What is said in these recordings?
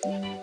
Thank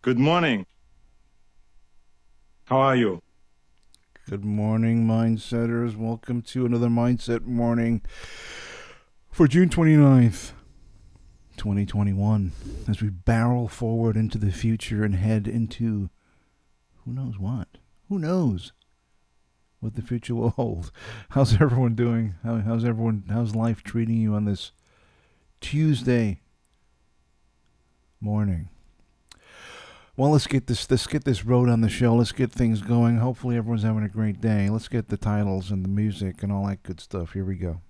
Good morning. How are you? Good morning, Mindsetters. Welcome to another Mindset Morning for June 29th, 2021, as we barrel forward into the future and head into who knows what. Who knows what the future will hold? How's everyone doing? How's life treating you on this Tuesday morning? Well, let's get this road on the show. Let's get things going. Hopefully everyone's having a great day. Let's get the titles and the music and all that good stuff. Here we go.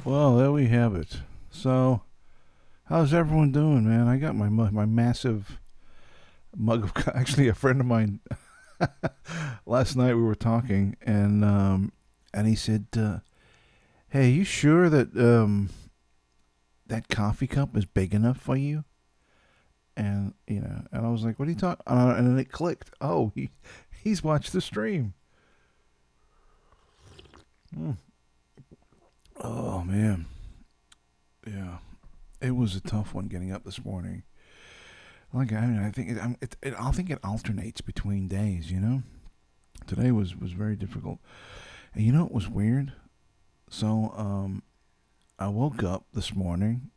Well, there we have it. So, how's everyone doing, man? I got my massive mug of actually a friend of mine. Last night we were talking, and he said, "Hey, you sure that that coffee cup is big enough for you?" And and I was like, "What are you talking?" And then it clicked. Oh, he's watched the stream. Oh man, yeah, it was a tough one getting up this morning. Like I think I think it alternates between days. Today was very difficult, and it was weird. So I woke up this morning.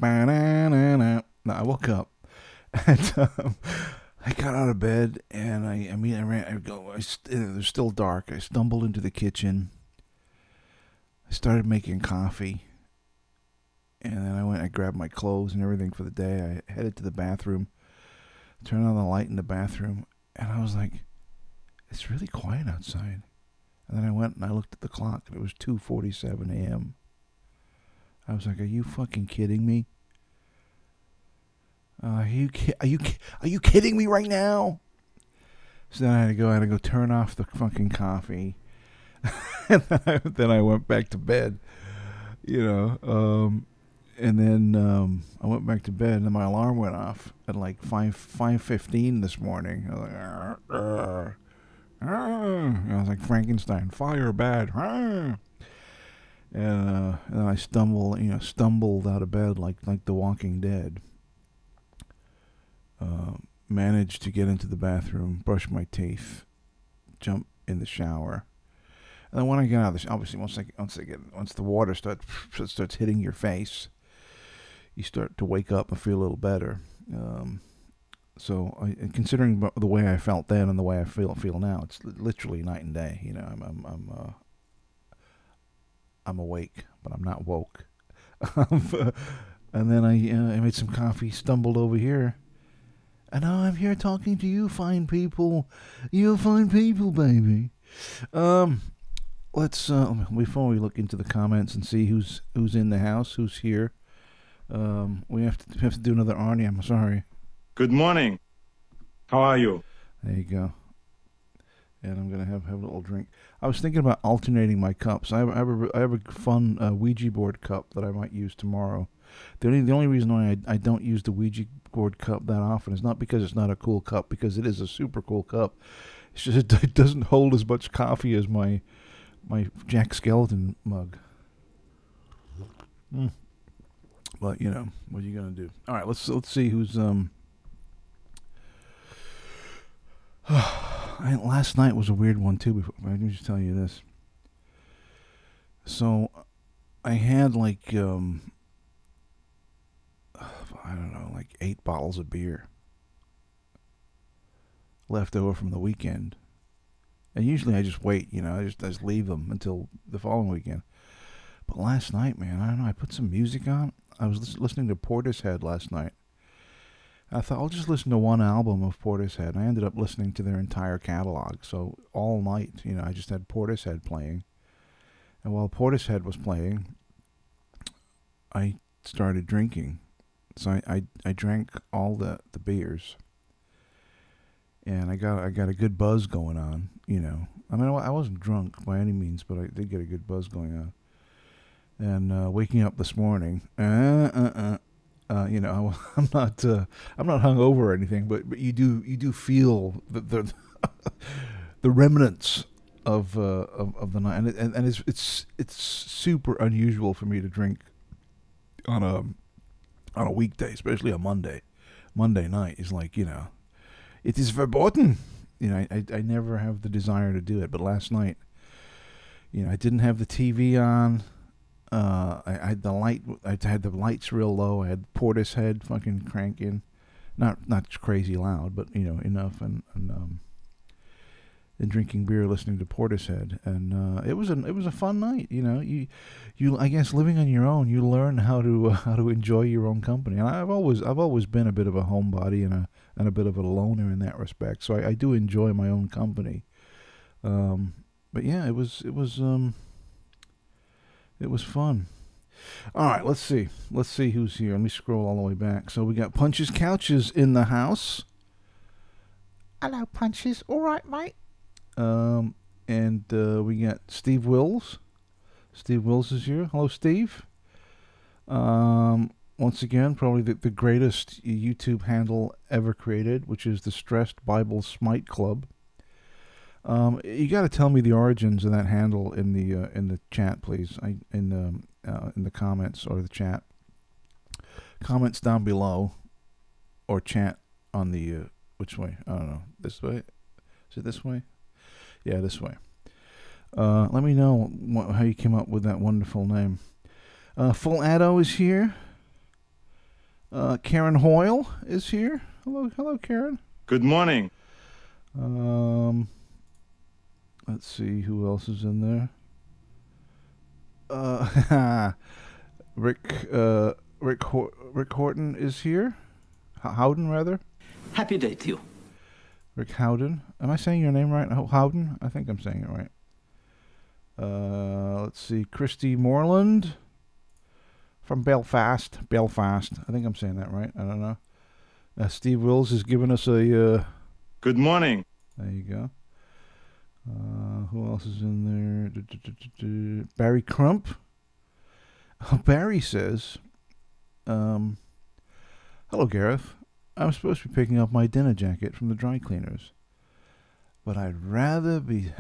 No, I woke up and I got out of bed and I ran. It was still dark. I stumbled into the kitchen. I started making coffee, and then I grabbed my clothes and everything for the day. I headed to the bathroom, turned on the light in the bathroom, and I was like, it's really quiet outside. And then I went and I looked at the clock, and it was 2:47 a.m. I was like, are you fucking kidding me? Are you kidding me right now? So then I had to go turn off the fucking coffee. And then I went back to bed, and then I went back to bed, and then my alarm went off at like 5:15 this morning. I was like, I was like Frankenstein, fire bad, and then I stumbled out of bed like The Walking Dead. Managed to get into the bathroom, brush my teeth, jump in the shower. And then when I get out of this, obviously once the water starts hitting your face, you start to wake up and feel a little better. So considering the way I felt then and the way I feel now, it's literally night and day. I'm awake, but I'm not woke. And then I made some coffee, stumbled over here, and now I'm here talking to you, fine people. You fine people, baby. Let's before we look into the comments and see who's in the house, who's here. We have to do another Arnie. I'm sorry. Good morning. How are you? There you go. And I'm gonna have a little drink. I was thinking about alternating my cups. I have a fun Ouija board cup that I might use tomorrow. The only reason why I don't use the Ouija board cup that often is not because it's not a cool cup, because it is a super cool cup. It's just it doesn't hold as much coffee as my Jack Skellington mug. But what are you gonna do? All right, let's see who's last night was a weird one too. Let me just tell you this. So I had like I don't know, like 8 bottles of beer left over from the weekend. And usually I just wait, I just leave them until the following weekend. But last night, man, I don't know, I put some music on. I was listening to Portishead last night. I thought I'll just listen to one album of Portishead. And I ended up listening to their entire catalog. So all night, I just had Portishead playing. And while Portishead was playing, I started drinking. So I drank all the beers. And I got a good buzz going on, I mean, I wasn't drunk by any means, but I did get a good buzz going on. And waking up this morning, you know, I'm not hungover or anything, but you do feel the the remnants of the night, and it's super unusual for me to drink on a weekday, especially a Monday night. Is like, you know, it is verboten. You know, I never have the desire to do it, but last night, you know, I didn't have the TV on. I had the light. I had the lights real low. I had Portishead fucking cranking, not crazy loud, but you know, enough. And drinking beer, listening to Portishead, and it was a fun night. You know, you I guess living on your own, you learn how to enjoy your own company. And I've always been a bit of a homebody and a bit of a loner in that respect. So I do enjoy my own company. But yeah, it was fun. All right, let's see who's here. Let me scroll all the way back. So we got Punches Couches in the house. Hello, Punches. All right, mate. And we got Steve Wills. Steve Wills is here. Hello, Steve. Once again, probably the greatest YouTube handle ever created, which is the Stressed Bible Smite Club. You got to tell me the origins of that handle in the chat, please. In the comments or the chat. Comments down below, or chat on the which way? I don't know. This way? Is it this way? Yeah, this way. Let me know how you came up with that wonderful name. Full Addo is here. Karen Hoyle is here. Hello, Karen. Good morning. Let's see who else is in there. Rick Horton is here. Howden, rather. Happy day to you. Rick Howden. Am I saying your name right? Howden? I think I'm saying it right. Let's see. Christy Moreland from Belfast. I think I'm saying that right. I don't know. Steve Wills has given us a... Good morning. There you go. Who else is in there? Barry Crump. Barry says, hello, Gareth. I'm supposed to be picking up my dinner jacket from the dry cleaners, but I'd rather be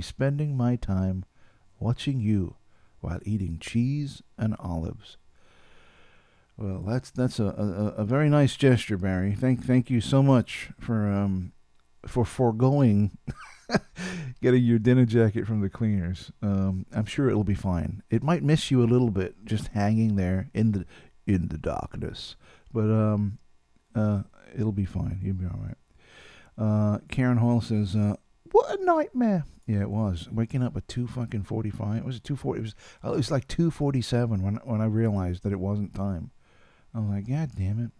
spending my time watching you while eating cheese and olives. Well, that's a very nice gesture, Barry. Thank you so much for foregoing getting your dinner jacket from the cleaners. I'm sure it'll be fine. It might miss you a little bit, just hanging there in the darkness, but it'll be fine. You'll be all right. Karen Hall says, "What a nightmare!" Yeah, it was. Waking up at 2:45. Was it 2:40? It was like 2:47 when I realized that it wasn't time. I was like, God damn it.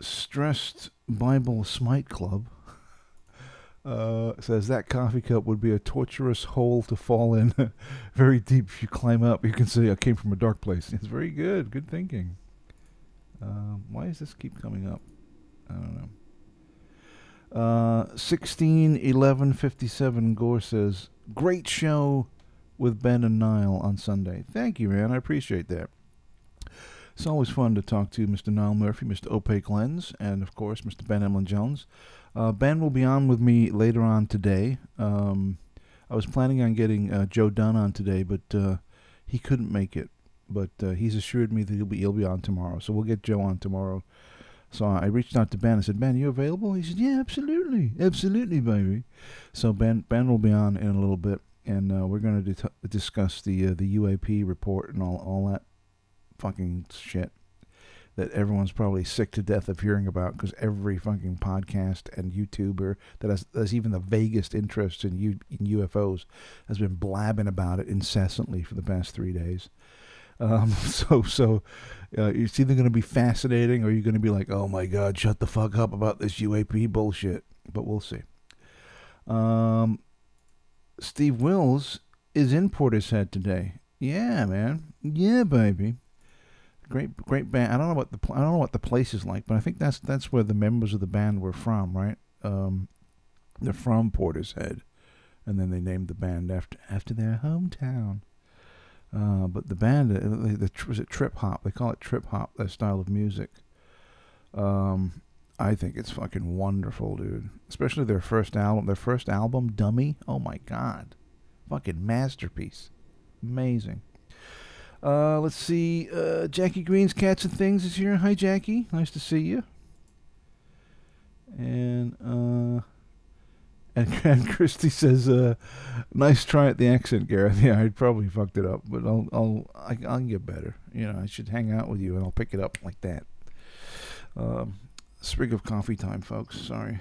Stressed Bible Smite Club says that coffee cup would be a torturous hole to fall in. Very deep. If you climb up, you can say I came from a dark place. It's very good. Good thinking. Why does this keep coming up? I don't know. 16/11/57 Gore says, great show with Ben and Niall on Sunday. Thank you, man. I appreciate that. It's always fun to talk to Mr. Niall Murphy, Mr. Opaque Lens, and, of course, Mr. Ben Emlyn-Jones. Ben will be on with me later on today. I was planning on getting Joe Dunn on today, but he couldn't make it. But he's assured me that he'll be on tomorrow, so we'll get Joe on tomorrow. So I reached out to Ben. I said, Ben, you available? He said, yeah, absolutely. Absolutely, baby. So Ben will be on in a little bit, and we're going to discuss the UAP report and all that fucking shit that everyone's probably sick to death of hearing about, because every fucking podcast and YouTuber that has even the vaguest interest in UFOs has been blabbing about it incessantly for the past 3 days. So it's either going to be fascinating or you're going to be like, oh my God, shut the fuck up about this UAP bullshit. But we'll see. Steve Wills is in Portishead today. Yeah, man. Yeah, baby. Great band. I don't know what the place is like, but I think that's where the members of the band were from, right? They're from Portishead, and then they named the band after their hometown. But the band, was it trip hop? They call it trip hop, that style of music. I think it's fucking wonderful, dude. Especially their first album. Their first album, Dummy. Oh my God, fucking masterpiece. Amazing. Let's see. Jackie Green's Cats and Things is here. Hi, Jackie. Nice to see you. And Christy says, "Nice try at the accent, Gareth." Yeah, I probably fucked it up, but I'll get better. You know, I should hang out with you, and I'll pick it up like that. Sprig of coffee time, folks. Sorry.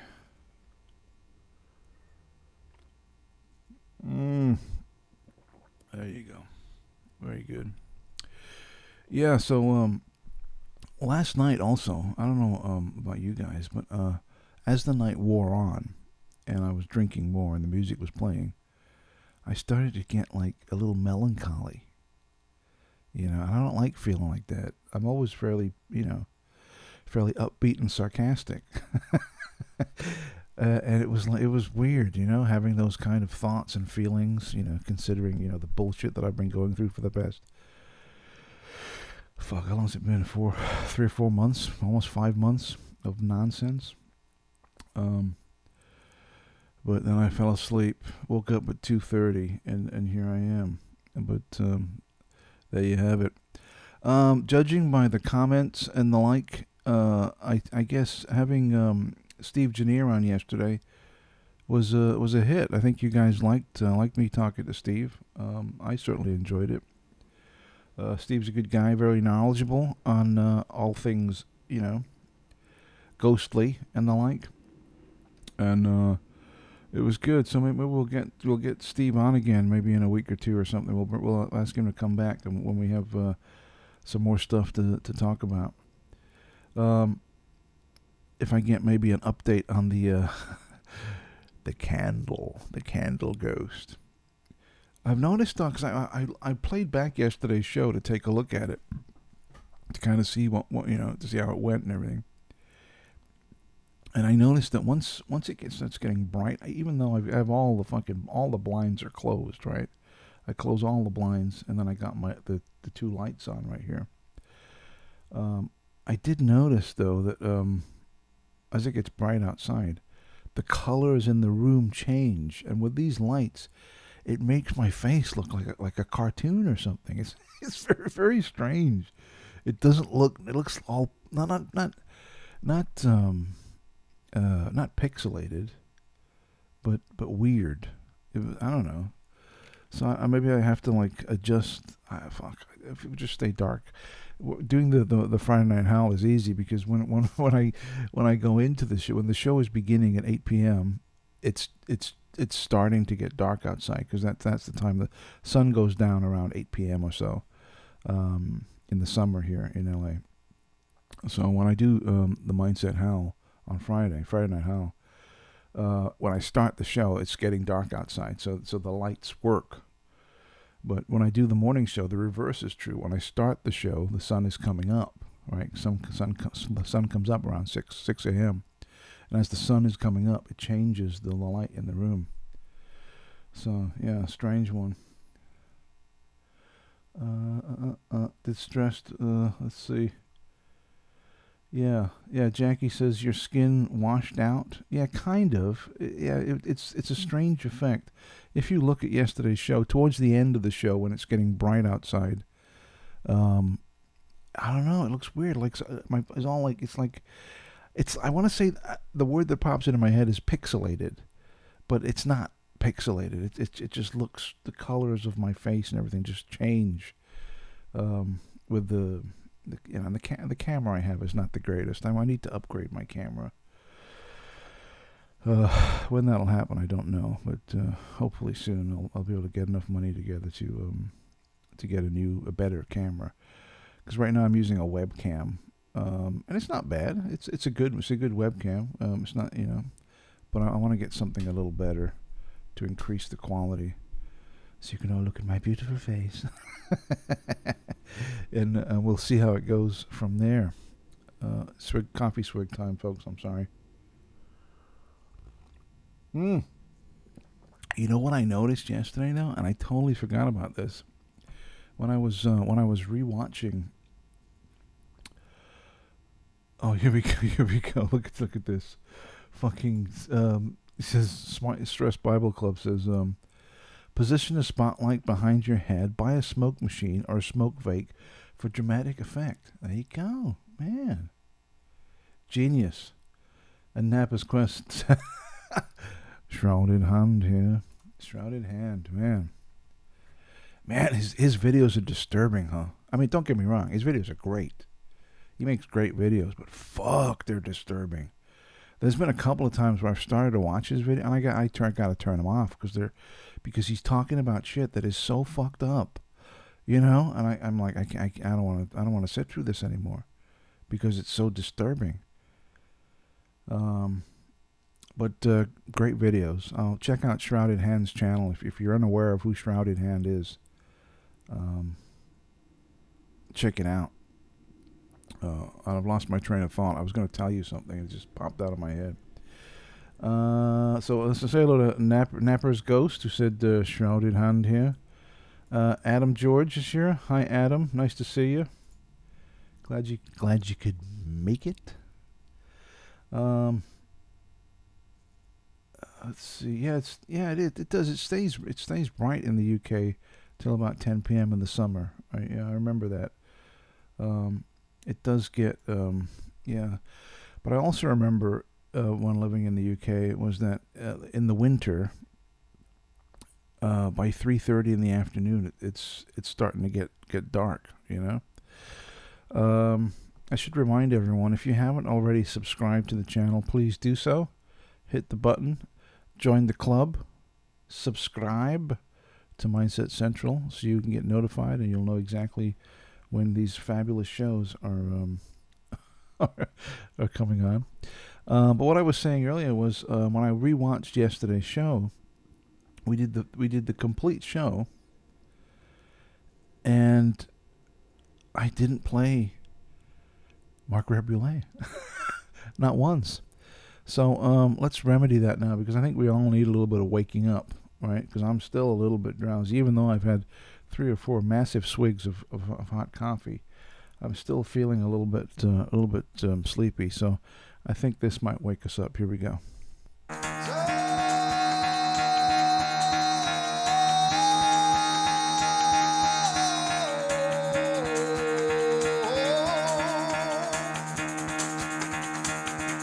There you go. Very good. Yeah. So last night also, I don't know about you guys, but as the night wore on, and I was drinking more, and the music was playing, I started to get like a little melancholy. You know, I don't like feeling like that. I'm always fairly upbeat and sarcastic. And it was weird, you know, having those kind of thoughts and feelings, you know, considering, you know, the bullshit that I've been going through for the past, how long has it been? 3 or 4 months, almost 5 months of nonsense. But then I fell asleep, woke up at 2:30, and here I am. But there you have it. Judging by the comments and the like, I guess having Steve Janier on yesterday was a hit. I think you guys liked me talking to Steve. I certainly enjoyed it. Steve's a good guy, very knowledgeable on all things, you know, ghostly and the like. And it was good. So maybe we'll get Steve on again, maybe in a week or two or something. We'll ask him to come back when we have some more stuff to talk about. If I get maybe an update on the the candle ghost. I've noticed, because I played back yesterday's show to take a look at it, to kind of see what you know, to see how it went and everything. And I noticed that once it starts getting bright, even though I have all the blinds are closed, right? I close all the blinds, and then I got the 2 lights on right here. I did notice though that as it gets bright outside, the colors in the room change, and with these lights, it makes my face look like a cartoon or something. It's very, very strange. It doesn't look. It looks all not pixelated, but weird. I don't know. So maybe I have to like adjust. If it would just stay dark. Doing the Friday Night Howl is easy, because when I go into the show, when the show is beginning at 8 p.m., it's starting to get dark outside, because that's the time the sun goes down, around 8 p.m. or so, in the summer here in LA. So when I do the Mindset Howl on Friday Night Howl, when I start the show, it's getting dark outside, so the lights work. But when I do the morning show, the reverse is true. When I start the show, the sun is coming up, right? The sun comes up around 6 a.m. And as the sun is coming up, it changes the light in the room. So, yeah, strange one. Distressed, let's see. Yeah, Jackie says your skin washed out. Yeah, kind of. Yeah, it's a strange effect. If you look at yesterday's show, towards the end of the show, when it's getting bright outside, I don't know, it looks weird. Like it's all like it's. I want to say the word that pops into my head is pixelated, but it's not pixelated. It just looks, the colors of my face and everything just change. With the camera I have is not the greatest. I need to upgrade my camera. When that'll happen, I don't know, but hopefully soon I'll be able to get enough money together to get a better camera. Because right now I'm using a webcam, and it's not bad. It's a good webcam. It's not, but I want to get something a little better to increase the quality, so you can all look at my beautiful face. And we'll see how it goes from there. Coffee swig time, folks. I'm sorry. You know what I noticed yesterday though, and I totally forgot about this. When I was rewatching. Oh, here we go. Here we go. Look at this. Fucking. It says Smart Stress Bible Club says position a spotlight behind your head, buy a smoke machine or a smoke vape for dramatic effect. There you go, man. Genius. And Napa's Quest. Shrouded hand here. Shrouded hand, man. Man, his videos are disturbing, huh? I mean, don't get me wrong. His videos are great. He makes great videos, but fuck, they're disturbing. There's been a couple of times where I've started to watch his video, and I got to turn them off because he's talking about shit that is so fucked up, you know. And I'm like, I don't want to sit through this anymore because it's so disturbing. But great videos. I'll check out Shrouded Hand's channel if you're unaware of who Shrouded Hand is. Check it out. I've lost my train of thought. I was going to tell you something. It just popped out of my head. So let's say hello to Napper's Ghost, who said Shrouded Hand here. Adam George is here. Hi, Adam. Nice to see you. Glad you could make it. Let's see. It does. It stays bright in the UK till about 10 p.m. in the summer. I remember that. It does get, but I also remember when living in the UK, it was that in the winter, by 3:30 in the afternoon, it's starting to get dark. You know. I should remind everyone, if you haven't already subscribed to the channel, please do so. Hit the button, join the club, subscribe to Mindset Central so you can get notified and you'll know exactly when these fabulous shows are coming on. But what I was saying earlier was when I rewatched yesterday's show, we did the complete show, and I didn't play Mark Rebulet, not once. So let's remedy that now, because I think we all need a little bit of waking up, right? Because I'm still a little bit drowsy, even though I've had 3 or 4 massive swigs of hot coffee. I'm still feeling a little bit sleepy. So I think this might wake us up. Here we go.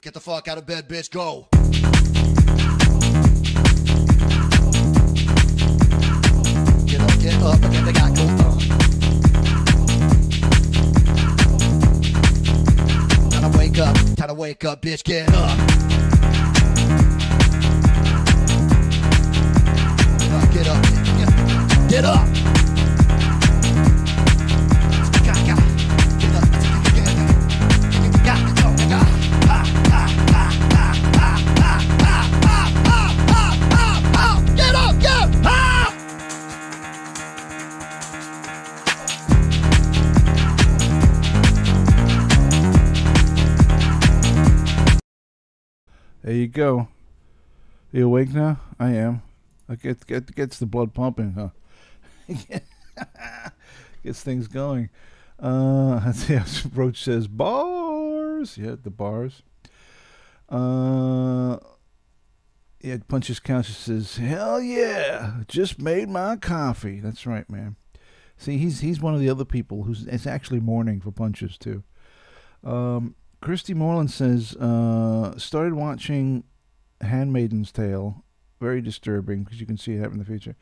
Get the fuck out of bed, bitch, go. Get up, again, they got go on. Time to wake up, bitch, get up. Get up, get up. There you go. You awake now? I am. It gets the blood pumping, huh? Gets things going. Let's see. Roach says bars. Yeah, the bars. Yeah, Punches Couch says, hell yeah, just made my coffee. That's right, man. See, he's one of the other people it's actually morning for Punches too. Christy Moreland says, started watching Handmaiden's Tale. Very disturbing, because you can see it happen in the future.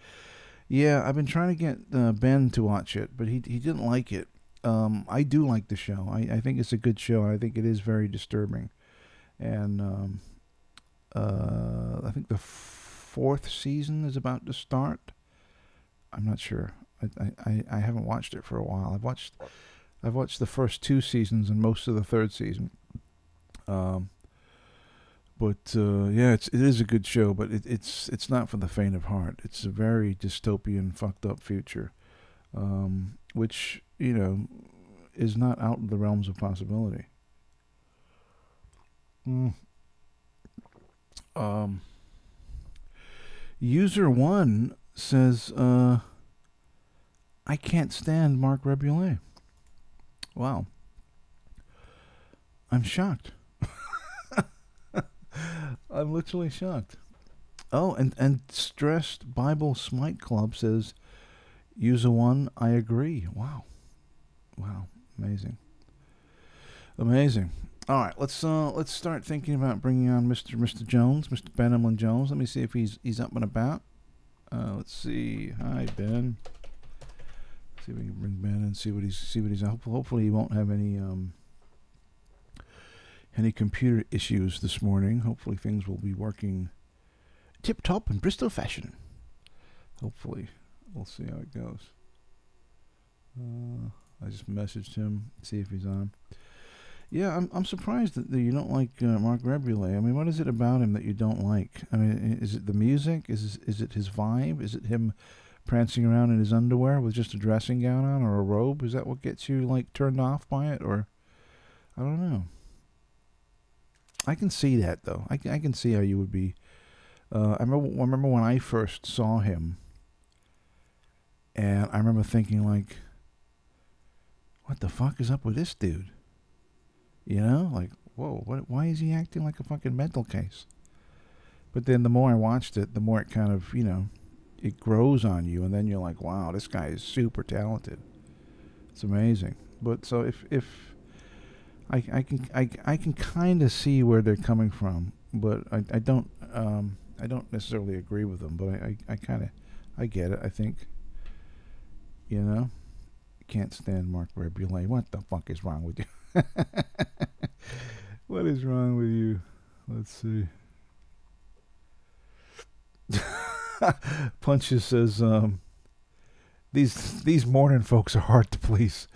Yeah, I've been trying to get Ben to watch it, but he didn't like it. I do like the show. I think it's a good show. I think it is very disturbing. And I think the 4th season is about to start. I'm not sure. I haven't watched it for a while. I've watched the first 2 seasons and most of the 3rd season. Yeah, it is a good show, but it's not for the faint of heart. It's a very dystopian, fucked up future, which, you know, is not out of the realms of possibility. User 1 says, I can't stand Mark Rebulet. Wow. I'm shocked. I'm literally shocked. Oh, and Stressed Bible Smite Club says, User 1, I agree. Wow. Wow. Amazing. Amazing. All right, let's start thinking about bringing on Mr. Jones, Mr. Ben Emlyn-Jones. Let me see if he's up and about. Let's see. Hi, Ben. See if we can bring Ben in. See what he's up. Hopefully he won't have any computer issues this morning. Hopefully things will be working tip top in Bristol fashion. Hopefully, we'll see how it goes. I just messaged him. See if he's on. Yeah, I'm surprised that you don't like Mark Rebulet. I mean, what is it about him that you don't like? I mean, is it the music? Is it his vibe? Is it him prancing around in his underwear with just a dressing gown on or a robe? Is that what gets you like turned off by it? Or I don't know. I can see that though. I can see how you would be. I remember when I first saw him, and I remember thinking like, what the fuck is up with this dude? You know, like, whoa, why is he acting like a fucking mental case? But then the more I watched it, the more it kind of, it grows on you, and then you're like, wow, this guy is super talented. It's amazing. But so if I can kind of see where they're coming from, but I don't necessarily agree with them, but I get it. I think, can't stand Mark Rebulet. What the fuck is wrong with you? What is wrong with you? Let's see. Punches says, these morning folks are hard to please.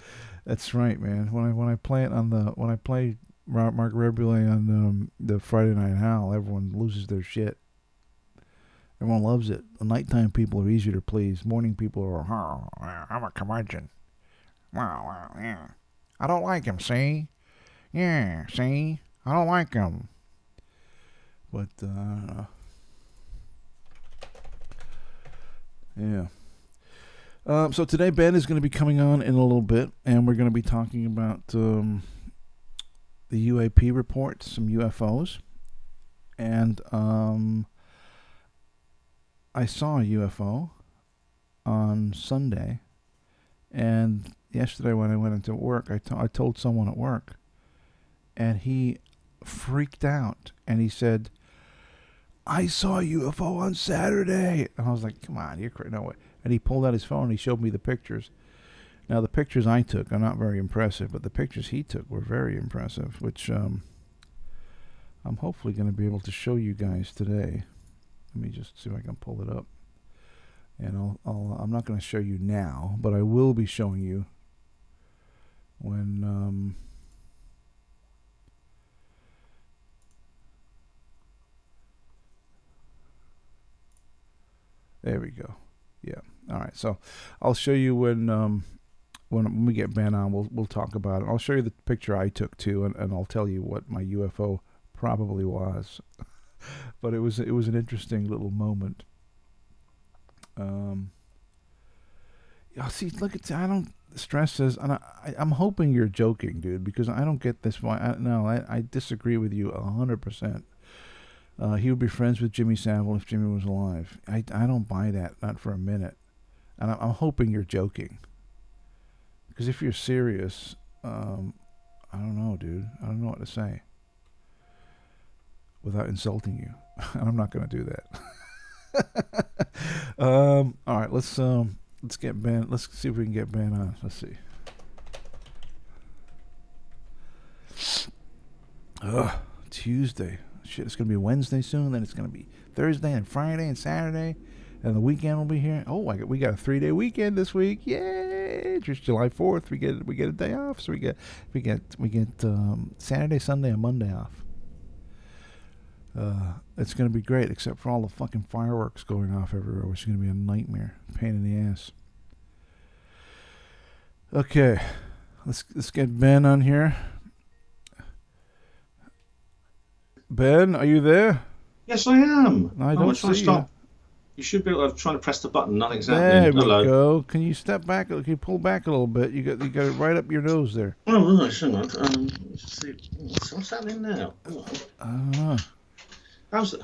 That's right, man. When I play Mark Rebulet on the Friday Night Howl, everyone loses their shit. Everyone loves it. The nighttime people are easier to please. Morning people are, I'm a curmudgeon. Wow, yeah. I don't like him, see? Yeah, see? I don't like him. But, I don't know. Yeah. So today Ben is going to be coming on in a little bit, and we're going to be talking about the UAP report, some UFOs. And I saw a UFO on Sunday, and yesterday when I went into work, I told someone at work, and he freaked out, and he said, I saw a UFO on Saturday. And I was like, come on, you're crazy. No way. And he pulled out his phone and he showed me the pictures. Now, the pictures I took are not very impressive, but the pictures he took were very impressive, which I'm hopefully going to be able to show you guys today. Let me just see if I can pull it up. And I'm not going to show you now, but I will be showing you when there we go. Yeah. All right. So I'll show you when we get Ben on. We'll talk about it. I'll show you the picture I took too, and I'll tell you what my UFO probably was. But it was an interesting little moment. See, look at I don't stress this, and I'm hoping you're joking, dude, because I don't get this. I disagree with you 100%. He would be friends with Jimmy Savile if Jimmy was alive. I don't buy that, not for a minute. And I'm hoping you're joking. Because if you're serious, I don't know, dude. I don't know what to say without insulting you. And I'm not going to do that. All right, let's get Ben. Let's see if we can get Ben on. Let's see. Tuesday. Shit, it's going to be Wednesday soon, then it's going to be Thursday and Friday and Saturday, and the weekend will be here. Oh, we got a 3-day weekend this week. Yay! Just July 4th, we get a day off, so we get Saturday, Sunday, and Monday off. It's going to be great, except for all the fucking fireworks going off everywhere, which is going to be a nightmare, pain in the ass. Okay, let's get Ben on here. Ben, are you there? Yes, I am. I don't see you. You should be able to try to press the button. Nothing's There happening. we Hello. go. Can you step back? Can you pull back a little bit? You got it right up your nose there. Oh, right, hang on. Let's see. What's happening now? I don't know. How's it?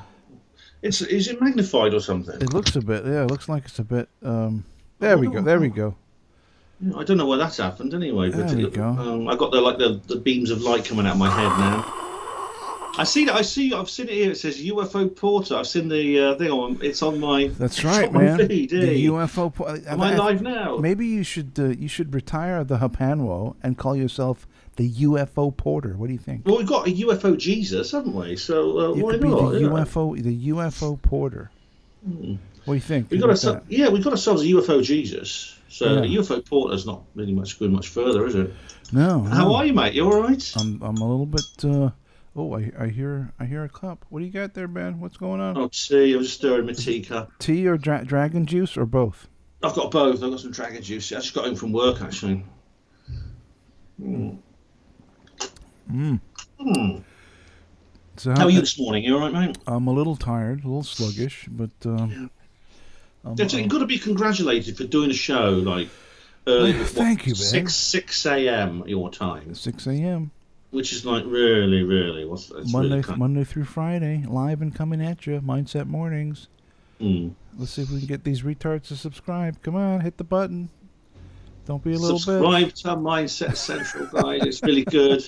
Is it magnified or something? It looks a bit. Yeah, it looks like it's a bit. There we go. There we go. Yeah, I don't know why that's happened anyway. But There we go. I got the beams of light coming out of my head now. I see that. I've seen it here. It says UFO Porter. I've seen the thing on. It's on my. That's right, on my man. feed, The UFO. Am I live now? Maybe you should retire the Hapanwo and call yourself the UFO Porter. What do you think? Well, we've got a UFO Jesus, haven't we? So You why could be not? the UFO Porter. What do you think? We've got ourselves a UFO Jesus. So Yeah. a UFO Porter's not really much further, is it? No. How are you, mate? You all right? I'm a little bit. Oh, I hear a cup. What do you got there, Ben? What's going on? Oh, tea. I was stirring my teacup. Tea or dragon juice or both? I've got both. I've got some dragon juice. I just got home from work, actually. So How are you this morning? You all right, mate? I'm a little tired, a little sluggish, but You've got to be congratulated for doing a show like early. Thank you, man. 6 a.m. your time, 6 a.m. which is like really. Monday through Friday, live and coming at you. Mindset Mornings. Let's see if we can get these retards to subscribe. Come on, hit the button. Don't be a little Subscribe to Mindset Central, guys. It's really good.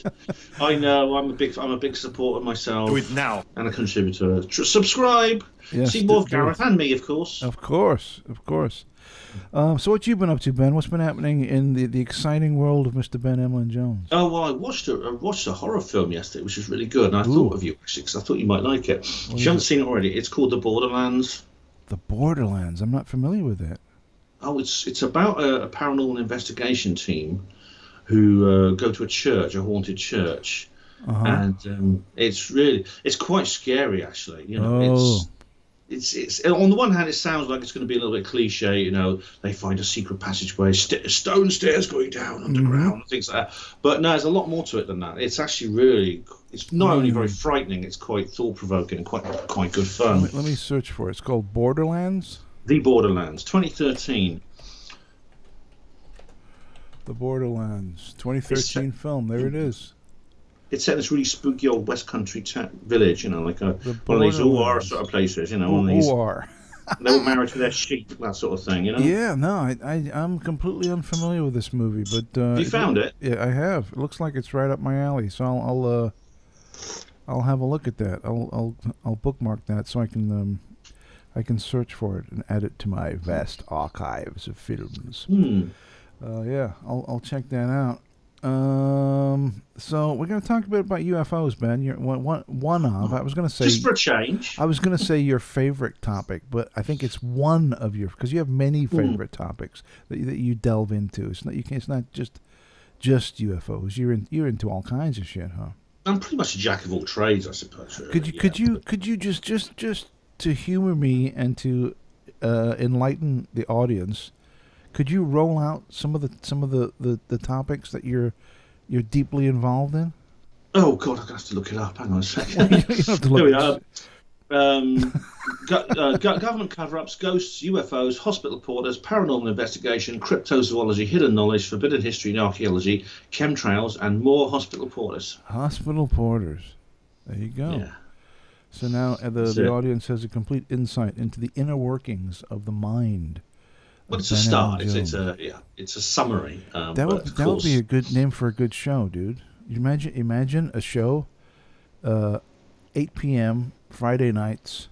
I know. I'm a big supporter myself. Do it now. And a contributor. Subscribe. Yes, See more of do Gareth it. and me, of course. Of course. So what you been up to, Ben? What's been happening in the exciting world of Mr. Ben Emlyn-Jones? Oh well, I watched a horror film yesterday, which was really good, and I thought of you actually because I thought you might like it. If you haven't seen it already, it's called The Borderlands. The Borderlands. I'm not familiar with that. Oh, it's about a paranormal investigation team who go to a church, a haunted church, and it's quite scary actually. You know, it's on the one hand it sounds like it's going to be a little bit cliche. You know, they find a secret passageway, stone stairs going down underground, and things like that. But no, there's a lot more to it than that. It's actually it's not only very frightening, it's quite thought provoking and quite good fun. Let me search for it. It's called Borderlands. The Borderlands, 2013. The Borderlands, 2013 film. There it is. It's set in this really spooky old West Country village, you know, like one of these OR Borderlands. sort of places, you know, one of these. OR. They were married to their sheep, that sort of thing, you know. Yeah, no, I'm completely unfamiliar with this movie, but Have you found it? Yeah, I have. It looks like it's right up my alley, so I'll have a look at that. I'll bookmark that so I can search for it and add it to my vast archives of films. Yeah, I'll check that out. So we're going to talk a bit about UFOs, Ben. You're one of. I was going to say just for a change. I was going to say your favorite topic, but I think it's one of your, because you have many favorite topics that you delve into. It's not just UFOs. You're into all kinds of shit, huh? I'm pretty much a jack of all trades, I suppose. Really. Could you just to humor me and to enlighten the audience? Could you roll out some of the topics that you're deeply involved in? Oh God, I'm gonna have to look it up. Hang on a second. You don't have to look Here we are. Government cover-ups, ghosts, UFOs, hospital porters, paranormal investigation, cryptozoology, hidden knowledge, forbidden history and archaeology, chemtrails, and more hospital porters. Hospital porters. There you go. Yeah. So now the audience has a complete insight into the inner workings of the mind. Well, it's a start. It's a summary. That would be a good name for a good show, dude. You imagine a show, 8 p.m. Friday nights,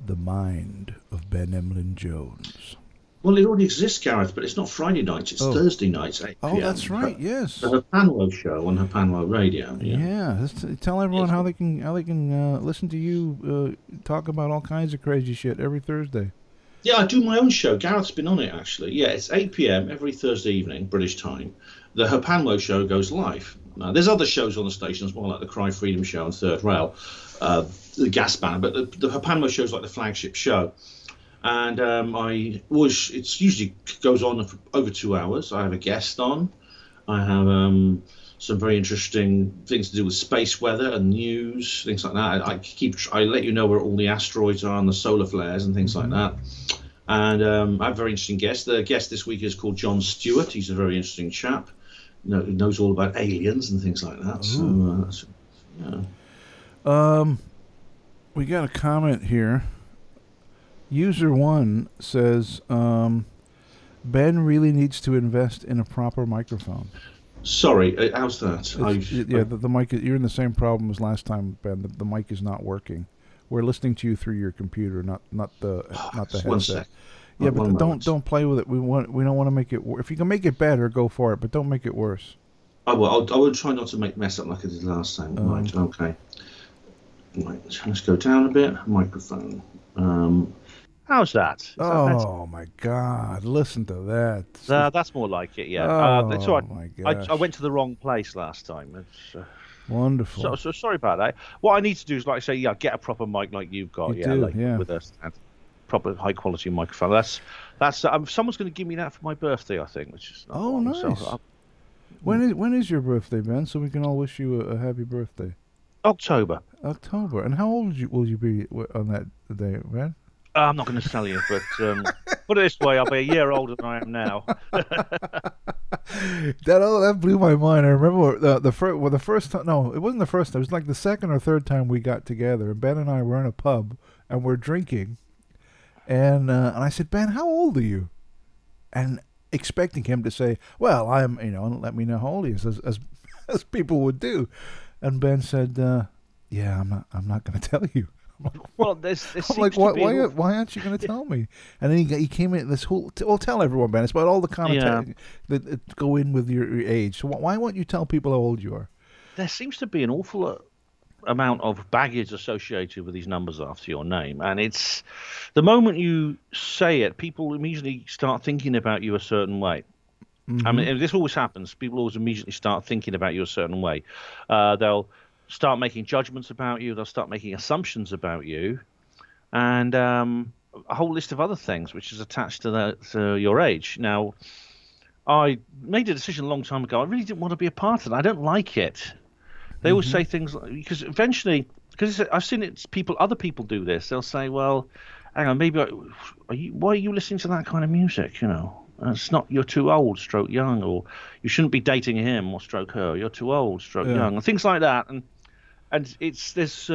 The Mind of Ben Emlyn-Jones. Well, it already exists, Gareth, but it's not Friday nights. It's Thursday nights, 8 p.m. Oh, that's right. Yes. The Hapanwo show on Hapanwo Radio. Yeah. Tell everyone how they can listen to you talk about all kinds of crazy shit every Thursday. Yeah, I do my own show. Gareth's been on it, actually. Yeah, it's 8 p.m. every Thursday evening, British time. The Hapanwo show goes live. There's other shows on the station as well, like the Cry Freedom show and Third Rail, the Gas Band, but the Hapanwo show is like the flagship show. And it usually goes on for over 2 hours. I have a guest on. I have some very interesting things to do with space weather and news, things like that. I let you know where all the asteroids are and the solar flares and things like that. And I have a very interesting guest. The guest this week is called John Stewart. He's a very interesting chap. He knows all about aliens and things like that. Ooh. So, yeah. We got a comment here. User 1 says, Ben really needs to invest in a proper microphone. Sorry, how's that? The mic. You're in the same problem as last time, Ben. The mic is not working. We're listening to you through your computer, not the headset. One sec. Yeah, but don't play with it. We don't want to make it. If you can make it better, go for it. But don't make it worse. I will try not to mess up like I did last time. Right. Okay. Right. Let's go down a bit. Microphone. How's that? Oh my God! Listen to that. That's more like it. Yeah. That's all right. My gosh. I went to the wrong place last time. It's, wonderful. So sorry about that. What I need to do is, like I say, get a proper mic like you've got. With a proper high quality microphone. That's someone's going to give me that for my birthday, I think. Which is nice. When is your birthday, Ben? So we can all wish you a happy birthday. October. And how old will you be on that day, Ben? I'm not going to tell you, but put it this way, I'll be a year older than I am now. That blew my mind. I remember the first time. No, it wasn't the first time. It was like the second or third time we got together. Ben and I were in a pub and we're drinking, and I said, Ben, how old are you? And expecting him to say, well, I'm, let me know how old he is, as people would do. And Ben said, yeah, I'm not going to tell you. Well, I'm like, why aren't you going to tell me? And then he came in this whole. Tell everyone, Ben. It's about all the content that go in with your age. So why won't you tell people how old you are? There seems to be an awful amount of baggage associated with these numbers after your name, and it's the moment you say it, people immediately start thinking about you a certain way. I mean, this always happens. People always immediately start thinking about you a certain way. They'll start making judgments about you. They'll start making assumptions about you, and a whole list of other things which is attached to your age. Now, I made a decision a long time ago. I really didn't want to be a part of it. I don't like it. They always say things like, because eventually, because I've seen other people do this. They'll say, "Well, hang on, maybe why are you listening to that kind of music? It's not, you're too old, stroke young, or you shouldn't be dating him or stroke her. You're too old, stroke young," and things like that. And it's this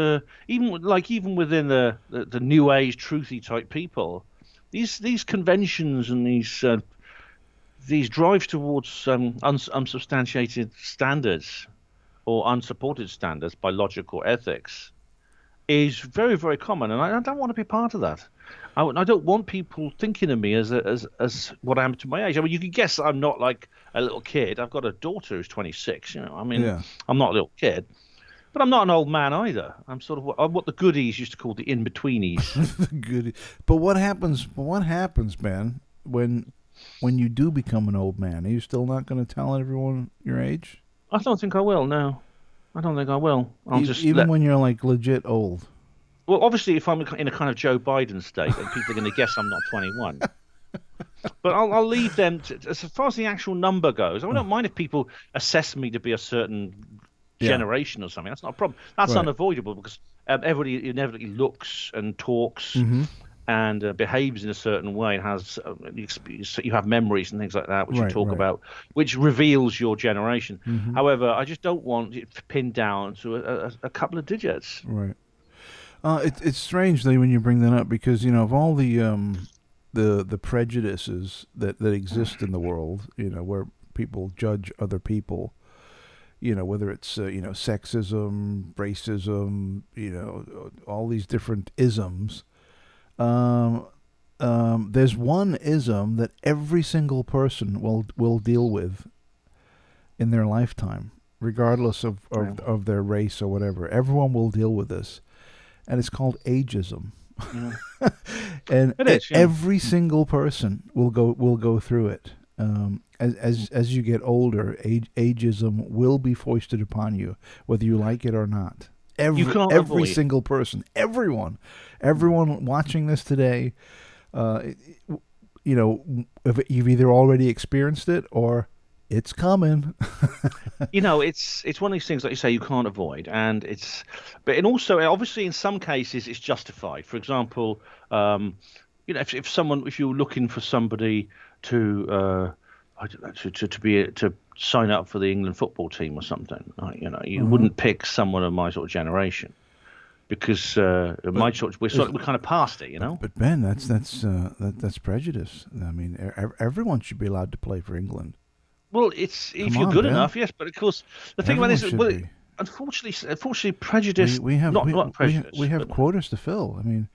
even within the new age truthy type people, these conventions and these drives towards unsubstantiated standards or unsupported standards by logic or ethics is very, very common, and I don't want to be part of that. I don't want people thinking of me as what I am to my age. I mean, you can guess that I'm not like a little kid. I've got a daughter who's 26. I'm not a little kid. But I'm not an old man either. I'm sort of what the goodies used to call the in-betweenies. The goodies. But what happens, Ben, when you do become an old man? Are you still not going to tell everyone your age? I don't think I will, no. I don't think I will. Even when you're like legit old? Well, obviously, if I'm in a kind of Joe Biden state, then people are going to guess I'm not 21. But I'll leave them, as far as the actual number goes. I don't mind if people assess me to be a certain generation or something. That's not a problem. That's unavoidable because everybody inevitably looks and talks and behaves in a certain way and has you have memories and things like that which you talk about, which reveals your generation. However, I just don't want it pinned down to a couple of digits. Right. It's strange though when you bring that up because of all the prejudices that exist in the world, where people judge other people. Whether it's, sexism, racism, all these different isms. There's one ism that every single person will deal with in their lifetime, regardless of their race or whatever. Everyone will deal with this. And it's called ageism. And every single person will go through it. As you get older, ageism will be foisted upon you, whether you like it or not. Every single person, everyone watching this today, if you've either already experienced it or It's coming. It's one of these things, like you say, you can't avoid, but also obviously in some cases it's justified. For example, if you're looking for somebody to I don't know, to sign up for the England football team or something, you wouldn't pick someone of my sort of generation because we're kind of past it, But Ben, that's prejudice. I mean, everyone should be allowed to play for England. Well, if you're good enough, yes. But of course, the thing about this is, Everyone should be. unfortunately, prejudice. We have not prejudice. we have quotas to fill. I mean,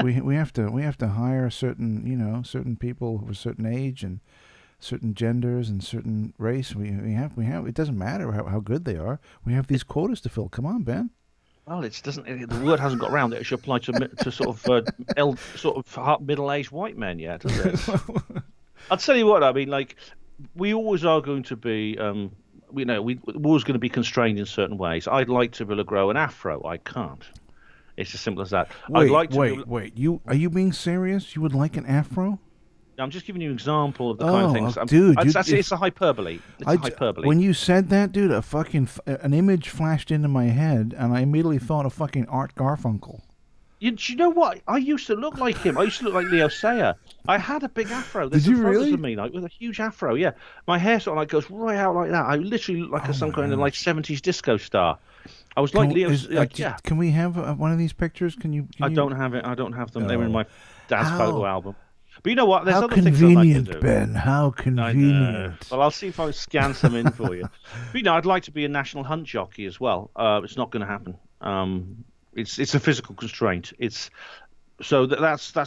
we have to hire certain people of a certain age and certain genders and certain race. We have. It doesn't matter how good they are. We have these quotas to fill. Come on, Ben. Well, the word hasn't got around that it should apply to sort of middle-aged white men yet, does it? I'll tell you what. I mean, like, we always are going to be, we're always going to be constrained in certain ways. I'd like to be able to grow an afro. I can't. It's as simple as that. Wait. Are you being serious? You would like an afro? I'm just giving you an example of the kind of things. Dude, it's a hyperbole. Hyperbole. When you said that, dude, an image flashed into my head, and I immediately thought of fucking Art Garfunkel. Do you know what? I used to look like him. I used to look like Leo Sayer. I had a big afro. Did you really? Of me, like, with a huge afro, yeah. My hair sort of like goes right out like that. I literally look like some kind of like 70s disco star. I was like Leo. Yeah. Can we have one of these pictures? I don't have it. I don't have them. They're in my dad's photo album. But you know what? There's How other convenient, things I'd like to do. Ben. How convenient. Well, I'll see if I scan some in for you. But I'd like to be a national hunt jockey as well. It's not going to happen. It's a physical constraint. That's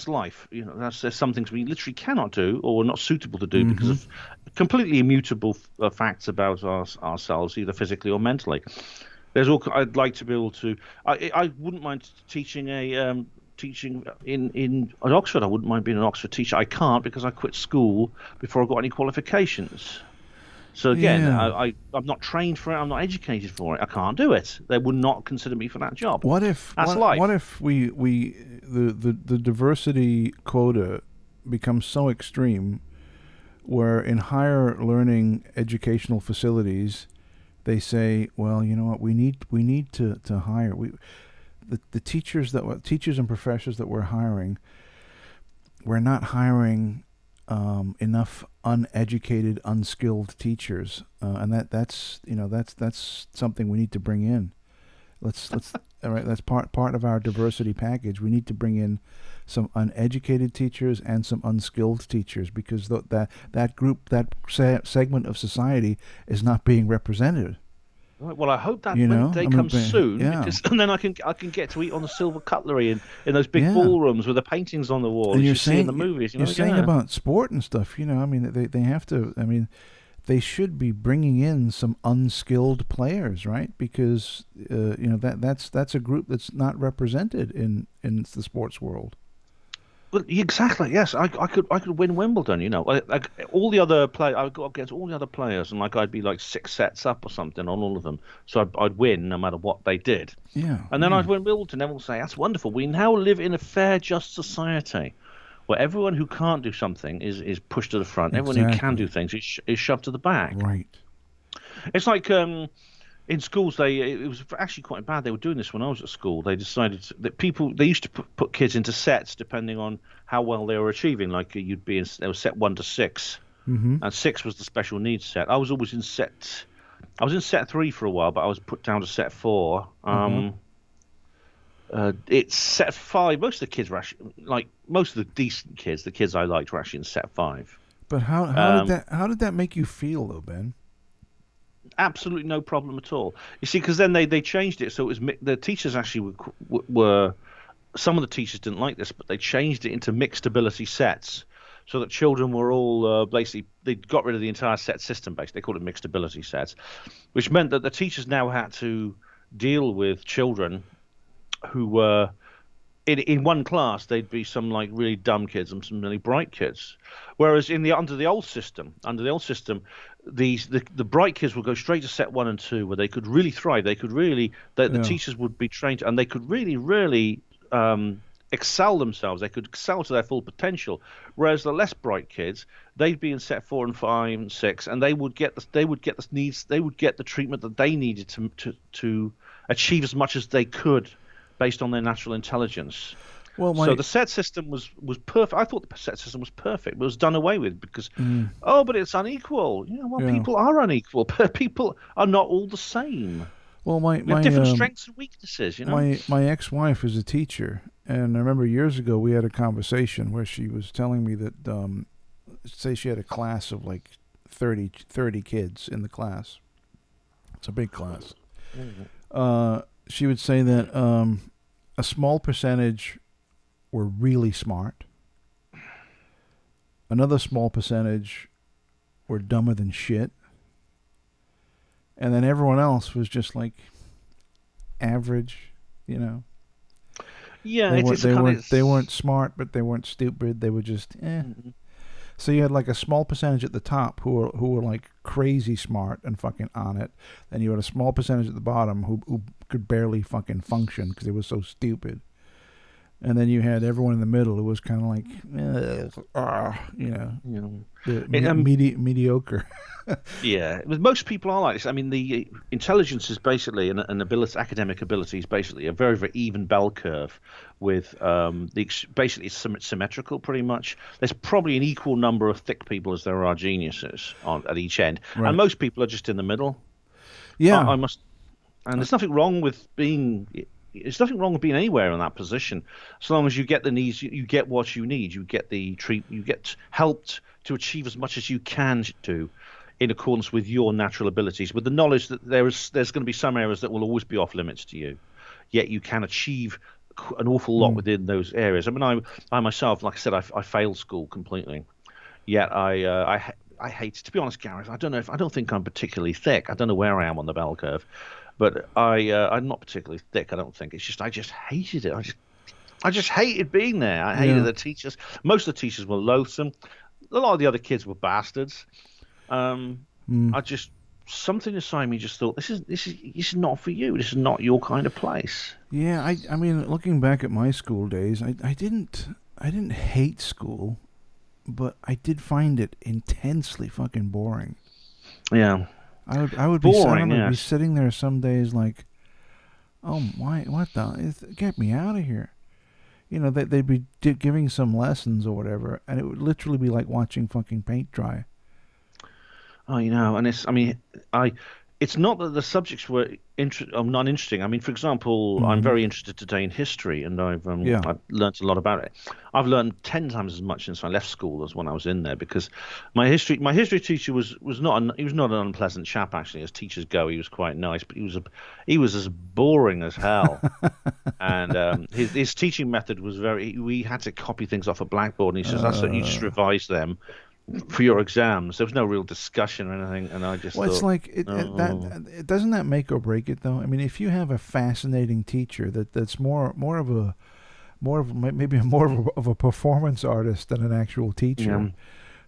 life. There's some things we literally cannot do or are not suitable to do because of completely immutable facts about ourselves, either physically or mentally. I'd like to be able to. I wouldn't mind teaching in at Oxford. I wouldn't mind being an Oxford teacher. I can't because I quit school before I got any qualifications. So again, I'm not trained for it. I'm not educated for it. I can't do it. They would not consider me for that job. That's life. What if the diversity quota becomes so extreme, where in higher learning educational facilities, they say, well, you know what, we need to hire the teachers and professors that we're hiring. We're not hiring enough uneducated, unskilled teachers, and that's something we need to bring in. Let's all right. That's part of our diversity package. We need to bring in some uneducated teachers and some unskilled teachers because that group, that segment of society, is not being represented. Right, well, I hope that day comes soon, because and then I can get to eat on the silver cutlery in those big ballrooms with the paintings on the wall. And you see in the movies. You're saying about sport and stuff. I mean, they have to. I mean, they should be bringing in some unskilled players, right? Because that's a group that's not represented in the sports world. Well, exactly. Yes, I could win Wimbledon. Like all the other I'd go against all the other players, and I'd be like 6 sets up or something on all of them. So I'd win no matter what they did. Yeah. And then I'd win Wimbledon. Everyone will say that's wonderful. We now live in a fair, just society, where everyone who can't do something is pushed to the front. Exactly. Everyone who can do things is shoved to the back. Right. It's like in schools, it was actually quite bad. They were doing this when I was at school. They decided that they used to put kids into sets depending on how well they were achieving. Like there was set 1 to 6, and 6 was the special needs set. I was always in set 3 for a while, but I was put down to set 4. It's set 5. Most of the kids were actually, like most of the decent kids, the kids I liked, were actually in set 5. But how did that make you feel though, Ben? Absolutely no problem at all. You see, because then they changed it, so it was the teachers actually were some of the teachers didn't like this, but they changed it into mixed ability sets, so that children were all basically they got rid of the entire set system. Basically, they called it mixed ability sets, which meant that the teachers now had to deal with children who were in one class. They'd be some like really dumb kids and some really bright kids, whereas under the old system, the bright kids would go straight to set 1 and 2, where they could really thrive. They could really the teachers would be trained, and they could really excel themselves. They could excel to their full potential. Whereas the less bright kids, they'd be in set 4 and 5 and 6, and they would get the treatment that they needed to achieve as much as they could based on their natural intelligence. Well, so the set system was perfect. I thought the set system was perfect, but it was done away with because but it's unequal. People are unequal. People are not all the same. Well, we have different strengths and weaknesses. My ex-wife is a teacher, and I remember years ago we had a conversation where she was telling me that, say she had a class of like 30 kids in the class. It's a big class. She would say that a small percentage were really smart. Another small percentage were dumber than shit. And then everyone else was just like average, Yeah, they weren't smart, but they weren't stupid. They were just So you had like a small percentage at the top who were like crazy smart and fucking on it. Then you had a small percentage at the bottom who could barely fucking function because they were so stupid. And then you had everyone in the middle who was kind of like, mediocre. Yeah, most people are like this. I mean, the intelligence is basically an academic ability is basically a very, very even bell curve with basically it's symmetrical pretty much. There's probably an equal number of thick people as there are geniuses at each end, and most people are just in the middle. Yeah, and there's nothing wrong with being. There's nothing wrong with being anywhere in that position, as long as you get the needs, you get what you need, you get you get helped to achieve as much as you can do, in accordance with your natural abilities, with the knowledge that there's going to be some areas that will always be off limits to you, yet you can achieve an awful lot within those areas. I mean, I myself, like I said, I failed school completely, yet I hate, to be honest, Gareth. I don't think I'm particularly thick. I don't know where I am on the bell curve. But I'm not particularly thick, I don't think. It's just I just hated it. I just hated being there. I hated the teachers. Most of the teachers were loathsome. A lot of the other kids were bastards. Something inside me just thought, this is not for you. This is not your kind of place. Yeah, I mean, looking back at my school days, I didn't hate school, but I did find it intensely fucking boring. Yeah. I would boring, be sitting there some days like, oh my, what the, get me out of here. They'd be giving some lessons or whatever, and it would literally be like watching fucking paint dry. Oh, and it's not that the subjects were not interesting. I mean, for example, I'm very interested today in history, and I've learned a lot about it. I've learned 10 times as much since I left school as when I was in there, because my history teacher was not an unpleasant chap, actually. As teachers go, he was quite nice, but he was as boring as hell. And his teaching method was we had to copy things off a blackboard, and he says that's you just revise them for your exams. There was no real discussion or anything, and I just thought, it's like that doesn't that make or break it though? I mean, if you have a fascinating teacher that's more of a performance artist than an actual teacher,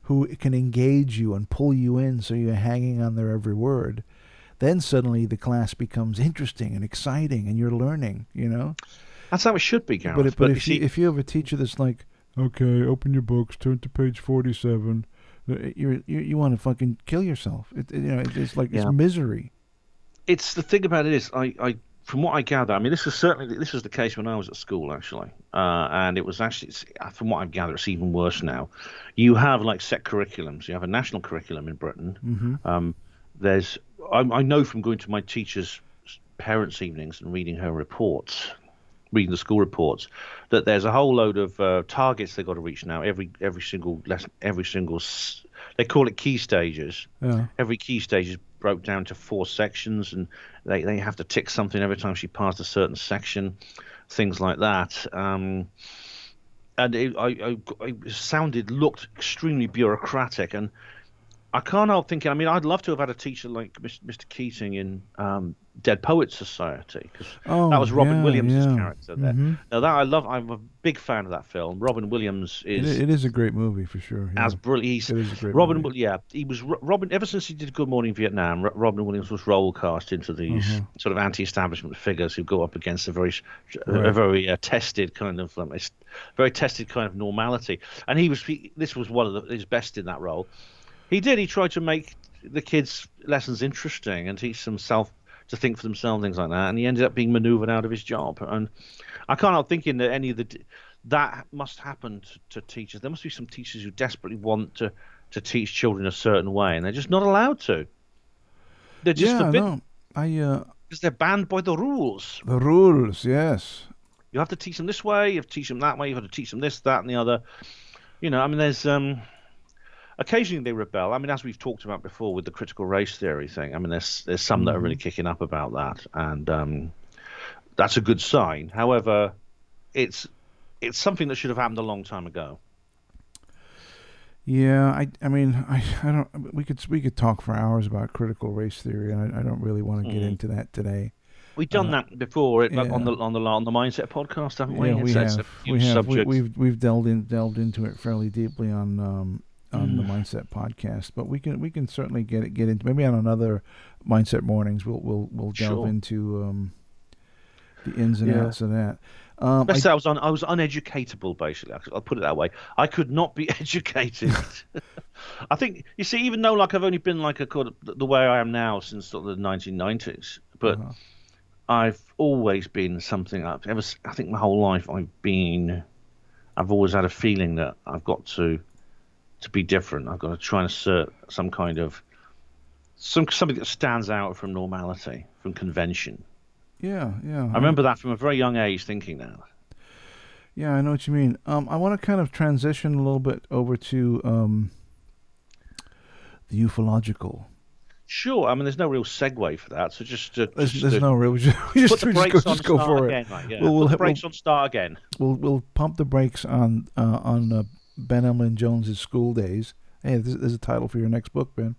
who can engage you and pull you in so you're hanging on their every word, then suddenly the class becomes interesting and exciting, and you're learning. That's how it should be, Gareth. But if you have a teacher that's like, okay, open your books, turn to page 47. You want to fucking kill yourself. It's like it's misery. It's the thing about it is, I from what I gather, I mean, this was the case when I was at school, actually, and it was actually, from what I gather, it's even worse now. You have like set curriculums. You have a national curriculum in Britain. I know from going to my teacher's parents' evenings and reading the school reports, that there's a whole load of targets they've got to reach now. Every single lesson, they call it key stages. Yeah. Every key stage is broke down to 4 sections, and they have to tick something every time she passed a certain section, things like that. And it looked extremely bureaucratic, and I can't help thinking. I mean, I'd love to have had a teacher like Mr. Keating in Dead Poets Society, because that was Robin Williams' character there. Mm-hmm. Now that I love, I'm a big fan of that film. Robin Williams is It is a great movie for sure. Yeah. as brilliant. It is a great Robin, movie. yeah, he was Robin ever since he did Good Morning Vietnam. Robin Williams was role cast into these sort of anti-establishment figures who go up against a very tested kind of very tested kind of normality. And this was one of his best in that role. He tried to make the kids' lessons interesting and teach them to think for themselves, things like that. And he ended up being manoeuvred out of his job. And I can't help thinking that that must happen to teachers. There must be some teachers who desperately want to teach children a certain way, and they're just not allowed to. They're just forbidden. Because they're banned by the rules. The rules, yes. You have to teach them this way. You have to teach them that way. You have to teach them this, that, and the other. I mean, there's occasionally they rebel. I mean, as we've talked about before with the critical race theory thing. I mean, there's some that are really kicking up about that, and that's a good sign. However, it's something that should have happened a long time ago. Yeah, I mean, I don't. We could talk for hours about critical race theory, and I don't really want to get into that today. We've done that before on the Mindset podcast, haven't we? Yeah, we've delved into it fairly deeply on the Mindset podcast, but we can certainly get into, maybe on another Mindset Mornings. We'll delve into the ins and outs of that. I was uneducatable, basically. I'll put it that way. I could not be educated. I think, you see, even though I've only been the way I am now since sort of the 1990s, but I've always been something. I think my whole life I've always had a feeling that I've got to be different. I've got to try and assert some kind of something that stands out from normality, from convention. Yeah. I remember that from a very young age, thinking that. Yeah, I know what you mean. I want to kind of transition a little bit over to the ufological. Sure. I mean, there's no real segue for that, so there's no real. Just go for it. Again, right, yeah. We'll put the brakes on. Start again. We'll pump the brakes on Ben Emlyn-Jones's School Days. Hey, there's a title for your next book, Ben.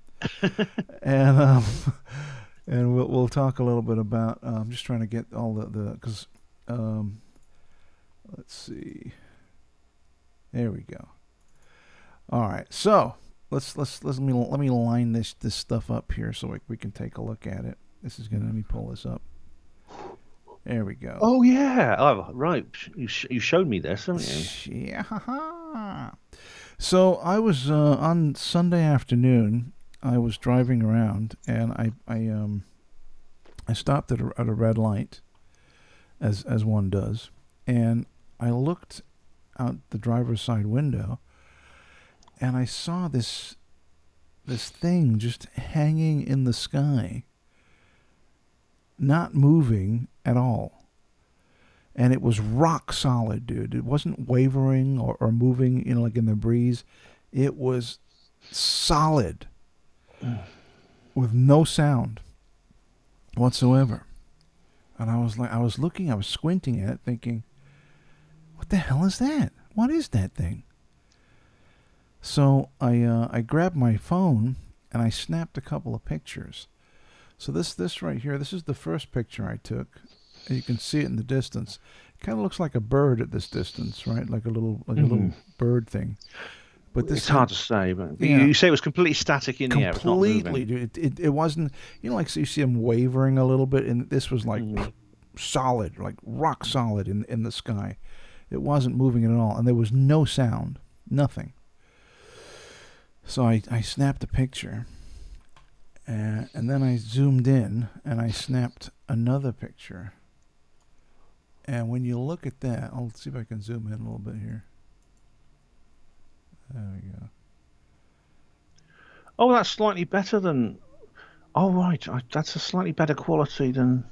And we'll talk a little bit about. I'm just trying to get all because let's see. There we go. All right, so let me line this stuff up here so we can take a look at it. Let me pull this up. There we go. Oh yeah. Oh right. You showed me this, haven't you? Yeah. So I was on Sunday afternoon. I was driving around, and I stopped at a red light, as one does, and I looked out the driver's side window, and I saw this thing just hanging in the sky, not moving at all, and it was rock solid, dude. It wasn't wavering or moving, like in the breeze. It was solid. With no sound whatsoever. And I was squinting at it thinking, what the hell is that? What is that thing? So I grabbed my phone and I snapped a couple of pictures. So this right here, this is the first picture I took. And you can see it in the distance. It kind of looks like a bird at this distance, right? Like a little bird thing. But it's hard to say, but you say it was completely static in the air. Completely, dude. It wasn't, like, so you see them wavering a little bit, and this was like solid, like rock solid in the sky. It wasn't moving at all, and there was no sound, nothing. So I snapped a picture, and then I zoomed in, and I snapped another picture. And when you look at that, I'll see if I can zoom in a little bit here. There we go. Oh, that's slightly better than. Oh, right. That's a slightly better quality than.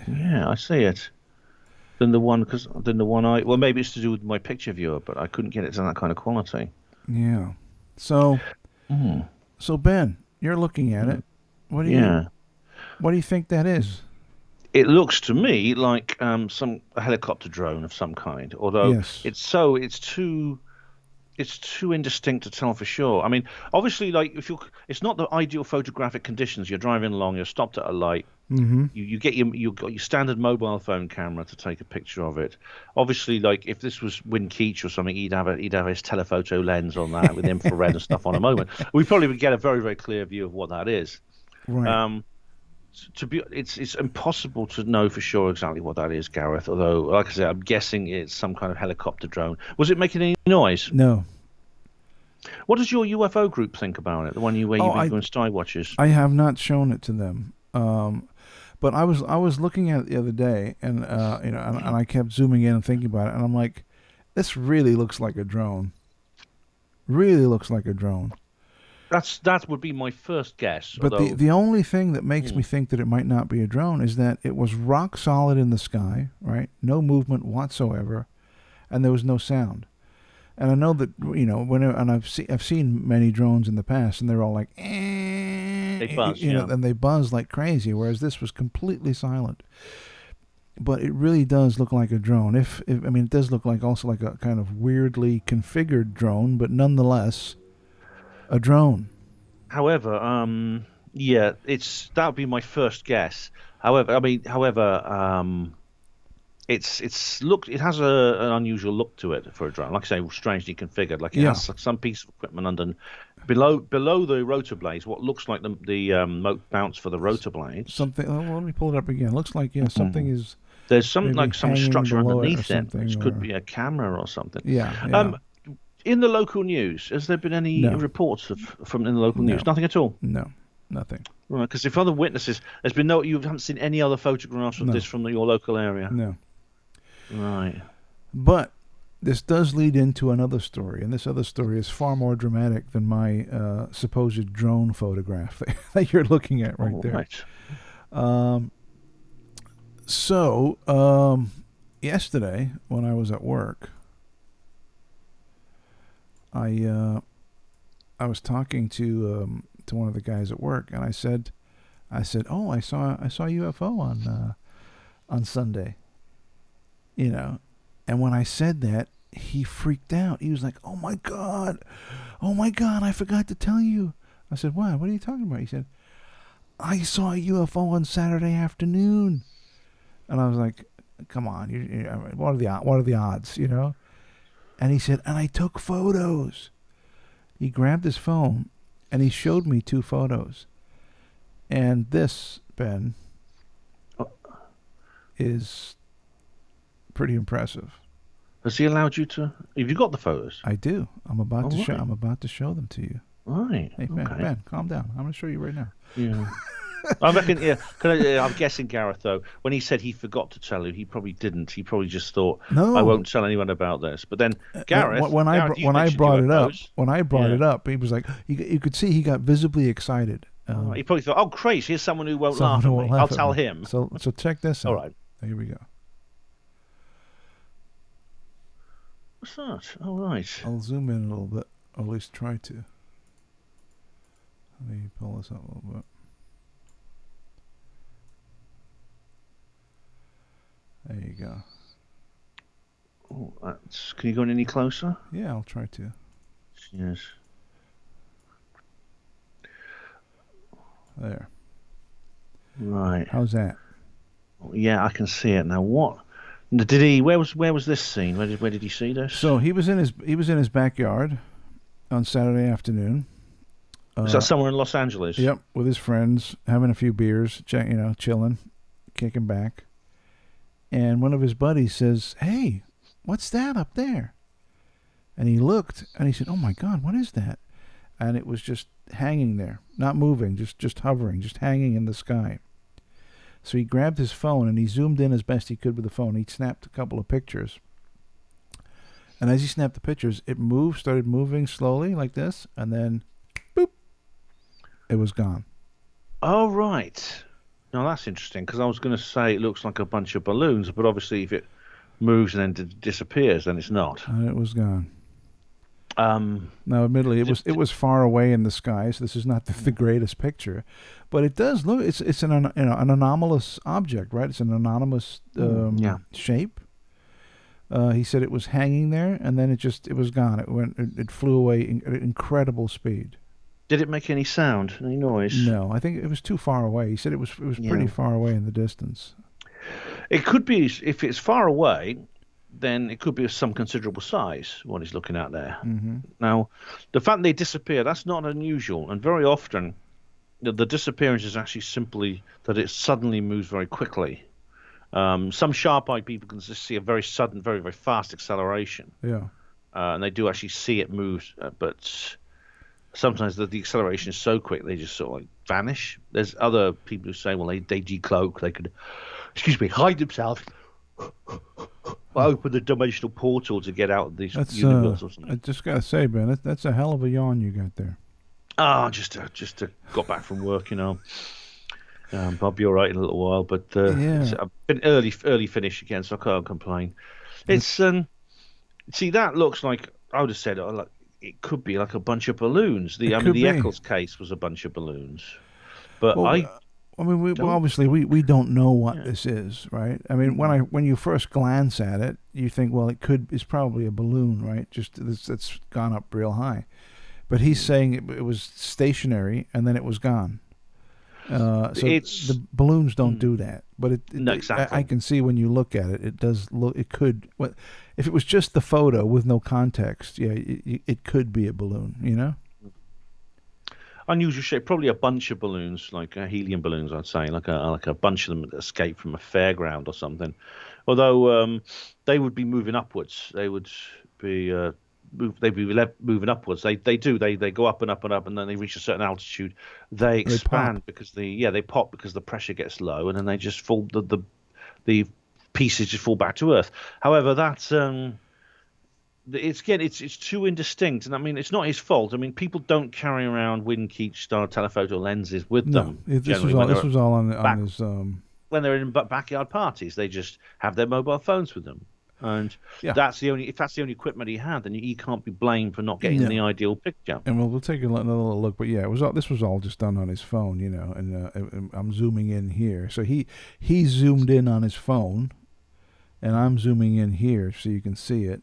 Yeah, I see it. Than the one I. Well, maybe it's to do with my picture viewer, but I couldn't get it to that kind of quality. Yeah. So. So Ben, you're looking at it. What do you think that is? It looks to me like a helicopter drone of some kind. Although it's too it's too indistinct to tell for sure. I mean, obviously, like it's not the ideal photographic conditions. You're driving along, you're stopped at a light. Mm-hmm. You get you've got your standard mobile phone camera to take a picture of it. Obviously, like if this was Win Keach or something, he'd have his telephoto lens on that with infrared and stuff on a moment. We probably would get a very, very clear view of what that is. Right. It's impossible to know for sure exactly what that is, Gareth. Although, like I said, I'm guessing it's some kind of helicopter drone. Was it making any noise? No. What does your UFO group think about it? The one where you've been doing sky watches. I have not shown it to them. But I was looking at it the other day, and and I kept zooming in and thinking about it, and I'm like, this really looks like a drone. Really looks like a drone. That would be my first guess. But although... the only thing that makes me think that it might not be a drone is that it was rock solid in the sky, right? No movement whatsoever, and there was no sound. And I know that I've seen many drones in the past, and they're all like, they buzz, and they buzz like crazy. Whereas this was completely silent. But it really does look like a drone. It does look like also like a kind of weirdly configured drone, but nonetheless, a drone. However, that would be my first guess. However, it has an unusual look to it for a drone. Like I say, strangely configured. Like it has some piece of equipment under below the rotor blades. What looks like the mounts for the rotor blades. Something. Oh, let me pull it up again. Looks like something is. There's some structure underneath it, which could or... be a camera or something. Yeah. In the local news, has there been any reports from in the local news? Nothing at all. No, nothing. Right, because if other witnesses, you haven't seen any other photographs of this from your local area. No. Right. But this does lead into another story, and this other story is far more dramatic than my supposed drone photograph that you're looking at right there. Right. So, yesterday when I was at work, I was talking to one of the guys at work, and I said, "Oh, I saw a UFO on Sunday." And when I said that, he freaked out. He was like, "Oh my God, I forgot to tell you." I said, "What? What are you talking about?" He said, "I saw a UFO on Saturday afternoon." And I was like, "Come on, what are the odds, And he said, "And I took photos." He grabbed his phone and he showed me 2 photos. And this, Ben, is pretty impressive. Has he allowed you to? Have you got the photos? I do. I'm about to show them to you. Right. Hey, Ben, calm down. I'm going to show you right now. Yeah. I reckon, I'm guessing Gareth, though, when he said he forgot to tell you, he probably didn't. He probably just thought, no, I won't tell anyone about this. But then, Gareth, when I brought it up, he was like, you could see he got visibly excited. He probably thought, oh, great, here's someone who won't laugh at me. I'll tell him. So check this out. All right. Here we go. What's that? All right. I'll zoom in a little bit, or at least try to. Let me pull this up a little bit. There you go. Oh, can you go in any closer? Yeah, I'll try to. Yes. There. Right. How's that? Yeah, I can see it now. What did he? Where was this scene? Where did he see this? So he was in his backyard on Saturday afternoon. Is that somewhere in Los Angeles? Yep, with his friends, having a few beers, chilling, kicking back. And one of his buddies says, "Hey, what's that up there?" And he looked, and he said, "Oh my God, what is that?" And it was just hanging there, not moving, just hovering, just hanging in the sky. So he grabbed his phone, and he zoomed in as best he could with the phone. He snapped a couple of pictures. And as he snapped the pictures, it started moving slowly like this, and then, boop, it was gone. Oh, right. Now, that's interesting, because I was going to say it looks like a bunch of balloons, but obviously if it moves and then disappears, then it's not. And it was gone. Now, admittedly, it was far away in the sky, so this is not the greatest picture, but it does look. It's an anomalous object, right? It's an anomalous shape. He said it was hanging there, and then it was gone. It flew away at incredible speed. Did it make any sound, any noise? No, I think it was too far away. He said it was pretty far away in the distance. It could be, if it's far away, then it could be of some considerable size, what he's looking at there. Mm-hmm. Now, the fact they disappear, that's not unusual, and very often the disappearance is actually simply that it suddenly moves very quickly. Some sharp-eyed people can just see a very sudden, very, very fast acceleration. Yeah. And they do actually see it move, but sometimes the acceleration is so quick they just sort of like vanish. There's other people who say, well, they decloak, they could, hide themselves, open the dimensional portal to get out of this universe or something. I just gotta say, Ben, that's a hell of a yawn you got there. Just got back from work, I'll be all right in a little while, but I've been early finish again, so I can't complain. It's see, that looks like, I would have said it could be like a bunch of balloons. The Eccles case was a bunch of balloons, but obviously we don't know what this is, right? I mean, when you first glance at it, you think, well, it's probably a balloon, right? Just it's gone up real high. But he's saying it was stationary and then it was gone. So the balloons don't do that. But no, exactly. I can see when you look at it, it does look. It could. If it was just the photo with no context, it could be a balloon. Unusual shape, probably a bunch of balloons, like helium balloons, I'd say, like a bunch of them that escaped from a fairground or something. Although they would be moving upwards. They would be. They'd be moving upwards. They go up and up and up, and then they reach a certain altitude. They expand because they pop because the pressure gets low, and then they just fall. The pieces just fall back to Earth. However, that's it's too indistinct, and I mean it's not his fault. I mean people don't carry around Wynn-Keach style telephoto lenses with them. This was all on his. When they're in backyard parties, they just have their mobile phones with them. And if that's the only equipment he had, then he can't be blamed for not getting the ideal picture. And we'll take another look, but this was all just done on his phone, and I'm zooming in here. So he zoomed in on his phone, and I'm zooming in here so you can see it.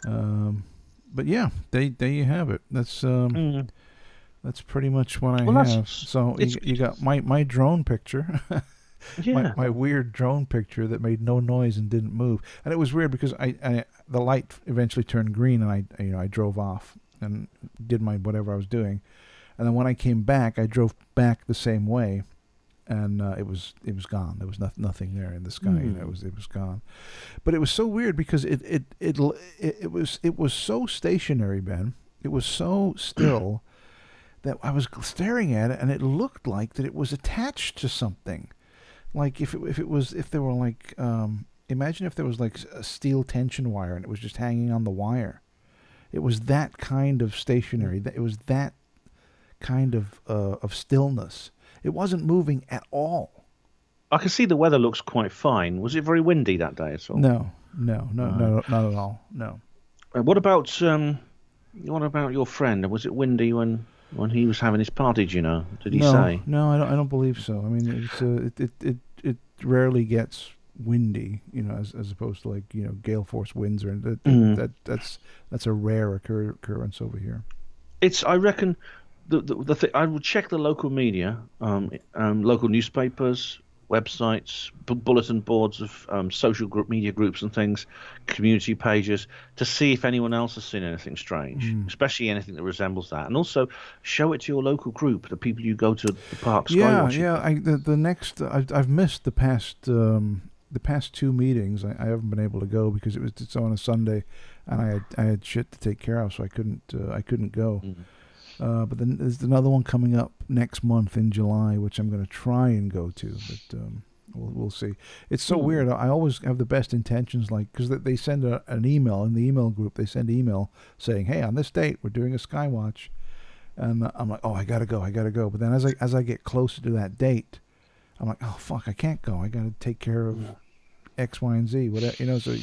But there you have it. That's pretty much what I have. So you got my drone picture. My weird drone picture that made no noise and didn't move, and it was weird because the light eventually turned green, and I drove off and did my whatever I was doing, and then when I came back, I drove back the same way, and it was gone. There was nothing there in the sky. It was gone, but it was so weird because it was so stationary, Ben. It was so still that I was staring at it, and it looked like that it was attached to something. Like if there were like imagine if there was like a steel tension wire and it was just hanging on the wire. It was that kind of stationary. It was that kind of stillness. It wasn't moving at all. I can see the weather looks quite fine. Was it very windy that day at all? No, not at all. No. What about your friend? Was it windy when he was having his party? Do you know? Did he say? No, I don't believe so. I mean, it rarely gets windy, as opposed to like gale force winds or that's a rare occurrence over here. I reckon the thing, I would check the local media, local newspapers, websites, bulletin boards of social media groups and things, community pages, to see if anyone else has seen anything strange, especially anything that resembles that, and also show it to your local group, the people you go to the park sky watching. I've missed the past two meetings. I haven't been able to go because it's on a Sunday, and I had shit to take care of, so I couldn't go. But then there's another one coming up next month in July, which I'm going to try and go to, but we'll see. It's so weird. I always have the best intentions, because they send an email in the email group. They send email saying, "Hey, on this date, we're doing a sky watch," and I'm like, "Oh, I gotta go." But then as I get closer to that date, I'm like, "Oh fuck, I can't go. I gotta take care of X, Y, and Z." Whatever, so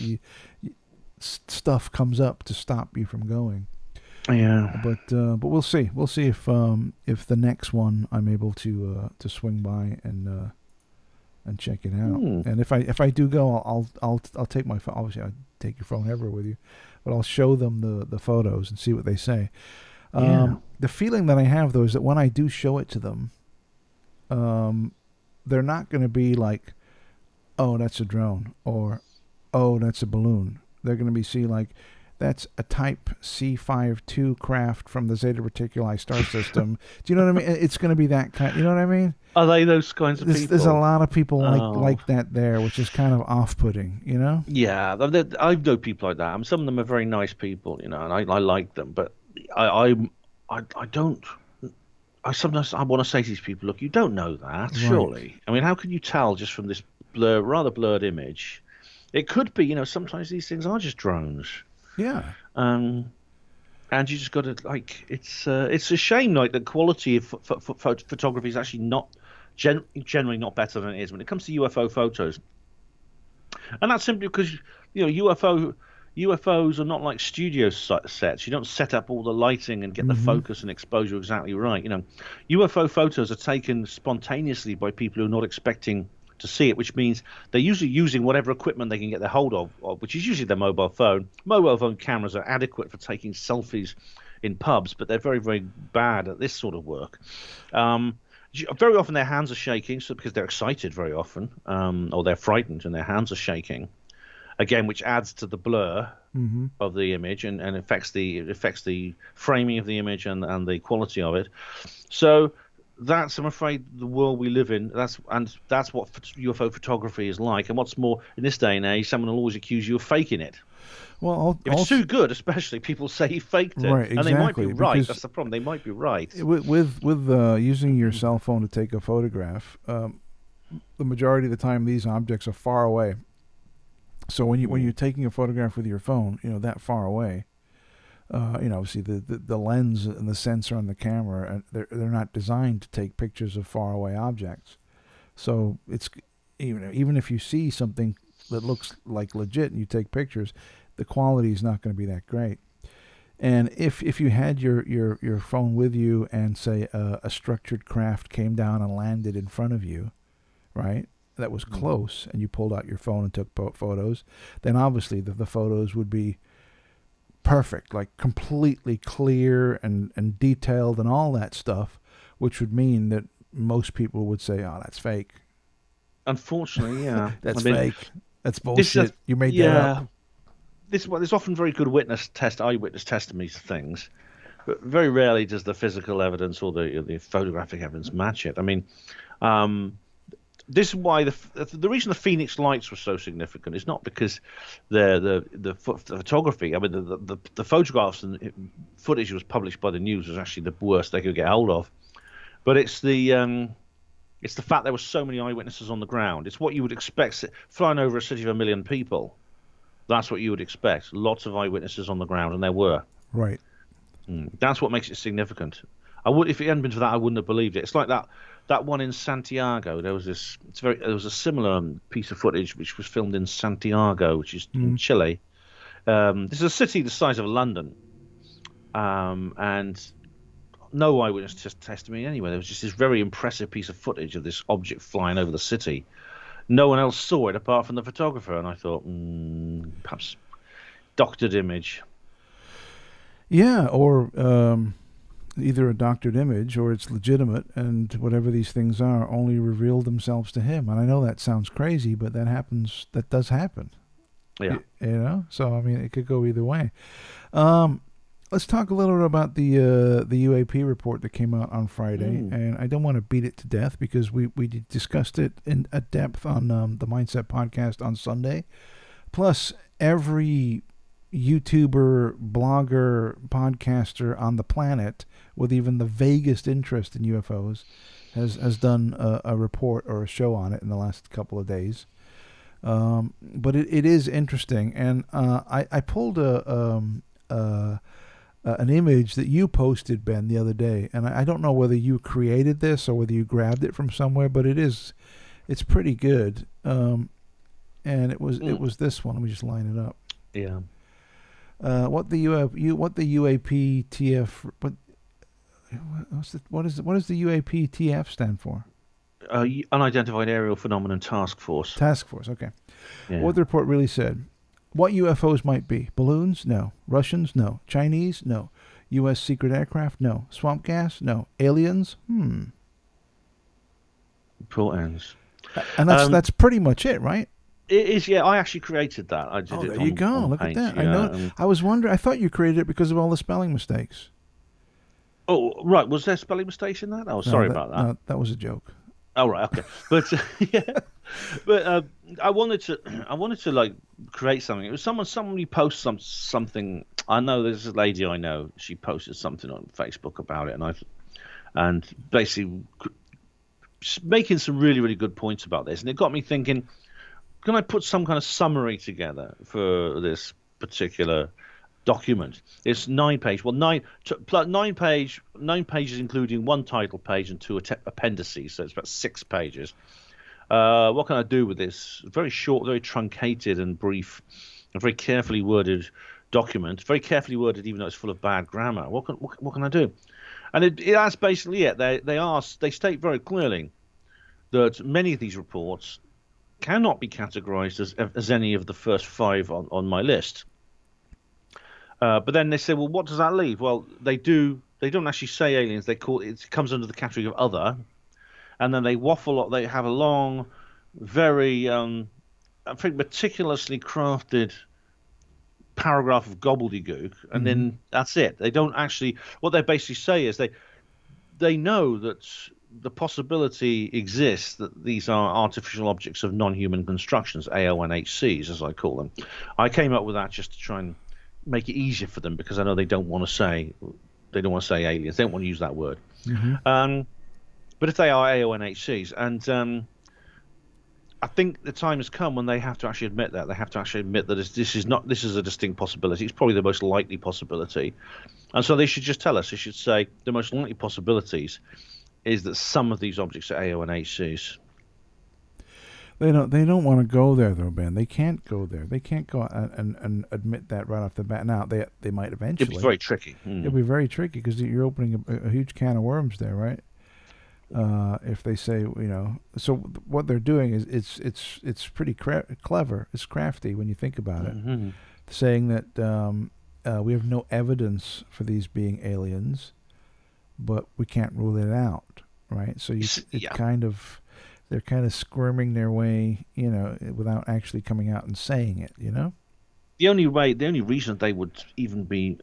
stuff comes up to stop you from going. Yeah, but we'll see. We'll see if the next one I'm able to swing by and and check it out. And if I do go, I'll take my phone. Obviously, I'll take your phone everywhere with you, but I'll show them the photos and see what they say. The feeling that I have though is that when I do show it to them, they're not going to be like, oh, that's a drone, or oh, that's a balloon. They're going to be like, that's a Type C52 craft from the Zeta Reticuli star system. Do you know what I mean? It's going to be that kind. You know what I mean? Are they those kinds of people? There's a lot of people like that there, which is kind of off-putting, you know? Yeah, I know people like that. Some of them are very nice people, and I like them. But I don't. Sometimes I want to say to these people, look, you don't know that, surely. I mean, how can you tell just from this rather blurred image? It could be, sometimes these things are just drones. Yeah. And you just got to it's a shame the quality of photography is actually not generally not better than it is when it comes to UFO photos, and that's simply because UFOs are not like studio sets. You don't set up all the lighting and get the focus and exposure exactly right. UFO photos are taken spontaneously by people who are not expecting to see it, which means they're usually using whatever equipment they can get their hold of, which is usually their mobile phone. Mobile phone cameras are adequate for taking selfies in pubs, but they're very, very bad at this sort of work. Very often their hands are shaking, because they're excited very often, or they're frightened and their hands are shaking, again, which adds to the blur of the image and affects the framing of the image and the quality of it. So that's, I'm afraid, the world we live in. That's what UFO photography is like. And what's more, in this day and age, someone will always accuse you of faking it. Well, if it's too good, especially, people say he faked it, right, exactly, and they might be right. That's the problem. They might be right. With using your cell phone to take a photograph, the majority of the time these objects are far away. So when you're taking a photograph with your phone, that far away. Obviously the lens and the sensor on the camera, they're not designed to take pictures of faraway objects. So it's even if you see something that looks like legit and you take pictures, the quality is not going to be that great. And if you had your phone with you and say a structured craft came down and landed in front of you, right? That was close, and you pulled out your phone and took photos, then obviously the photos would be perfect, like completely clear and detailed and all that stuff, which would mean that most people would say, oh, that's fake. Unfortunately, yeah. That's fake. That's bullshit. You made that up. There's often very good eyewitness testimonies to things, but very rarely does the physical evidence or the photographic evidence match it. I mean, this is why the reason the Phoenix Lights were so significant is not because the photography. I mean, the photographs and footage that was published by the news was actually the worst they could get hold of, but it's the fact there were so many eyewitnesses on the ground. It's what you would expect flying over a city of 1 million people. That's what you would expect. Lots of eyewitnesses on the ground, and there were. Right. That's what makes it significant. If it hadn't been for that, I wouldn't have believed it. It's like that one in Santiago. There was a similar piece of footage which was filmed in Santiago, which is in Chile. This is a city the size of London, and no eyewitness testimony anyway. There was just this very impressive piece of footage of this object flying over the city. No one else saw it apart from the photographer, and I thought, perhaps doctored image. Yeah, or either a doctored image or it's legitimate, and whatever these things are only reveal themselves to him. And I know that sounds crazy, but that happens. That does happen. Yeah. So I mean, it could go either way. Let's talk a little bit about the UAP report that came out on Friday, and I don't want to beat it to death because we discussed it at depth on the Mindset podcast on Sunday. Plus, every YouTuber, blogger, podcaster on the planet with even the vaguest interest in UFOs has done a report or a show on it in the last couple of days. But it is interesting, and I pulled an image that you posted, Ben, the other day, and I don't know whether you created this or whether you grabbed it from somewhere, but it's pretty good. And it was this one. Let me just line it up. Yeah. What the UAP TF? What does the UAP TF stand for? Unidentified Aerial Phenomenon Task Force. Task Force, okay. Yeah. What the report really said. What UFOs might be. Balloons? No. Russians? No. Chinese? No. U.S. secret aircraft? No. Swamp gas? No. Aliens? Report ends. And that's pretty much it, right? It is, yeah. I actually created that. I did it. There you go. Look Paint, at that. yeah. I know. I was wondering. I thought you created it because of all the spelling mistakes. Oh, right. Was there spelling mistakes in that? Oh, sorry about that. No, that was a joke. Oh, right. Okay. But yeah. But I wanted to like create something. It was somebody posts something. I know there's a lady I know. She posted something on Facebook about it, and basically making some really, really good points about this. And it got me thinking, can I put some kind of summary together for this particular document? It's 9 pages. Well, 9 pages, including one title page and 2 appendices. So it's about 6 pages. What can I do with this very short, very truncated and brief, and very carefully worded document? Very carefully worded, even though it's full of bad grammar. What can I do? And that's basically it. They state very clearly that many of these reports cannot be categorized as any of the first 5 on my list. But then they say, well, what does that leave? Well, they don't actually say aliens. They call it comes under the category of other, and then they waffle. They have a long, very, I think, meticulously crafted paragraph of gobbledygook, and then that's it. They don't actually. What they basically say is they know that the possibility exists that these are artificial objects of non-human constructions, AONHCs, as I call them. I came up with that just to try and make it easier for them, because I know they don't want to say aliens. They don't want to use that word. But if they are AONHCs, and I think the time has come when they have to actually admit that. They have to actually admit that this is a distinct possibility. It's probably the most likely possibility. And so they should just tell us. They should say the most likely possibilities is that some of these objects are AONHCs. They don't want to go there, though, Ben. They can't go there. They can't go and admit that right off the bat. Now, they might eventually. It'd be very tricky. It'll be very tricky because you're opening a huge can of worms there, right? If they say, so what they're doing is it's pretty clever. It's crafty when you think about it. Saying that we have no evidence for these being aliens, but we can't rule it out, right? So they're kind of squirming their way, without actually coming out and saying it, The only reason they would even be,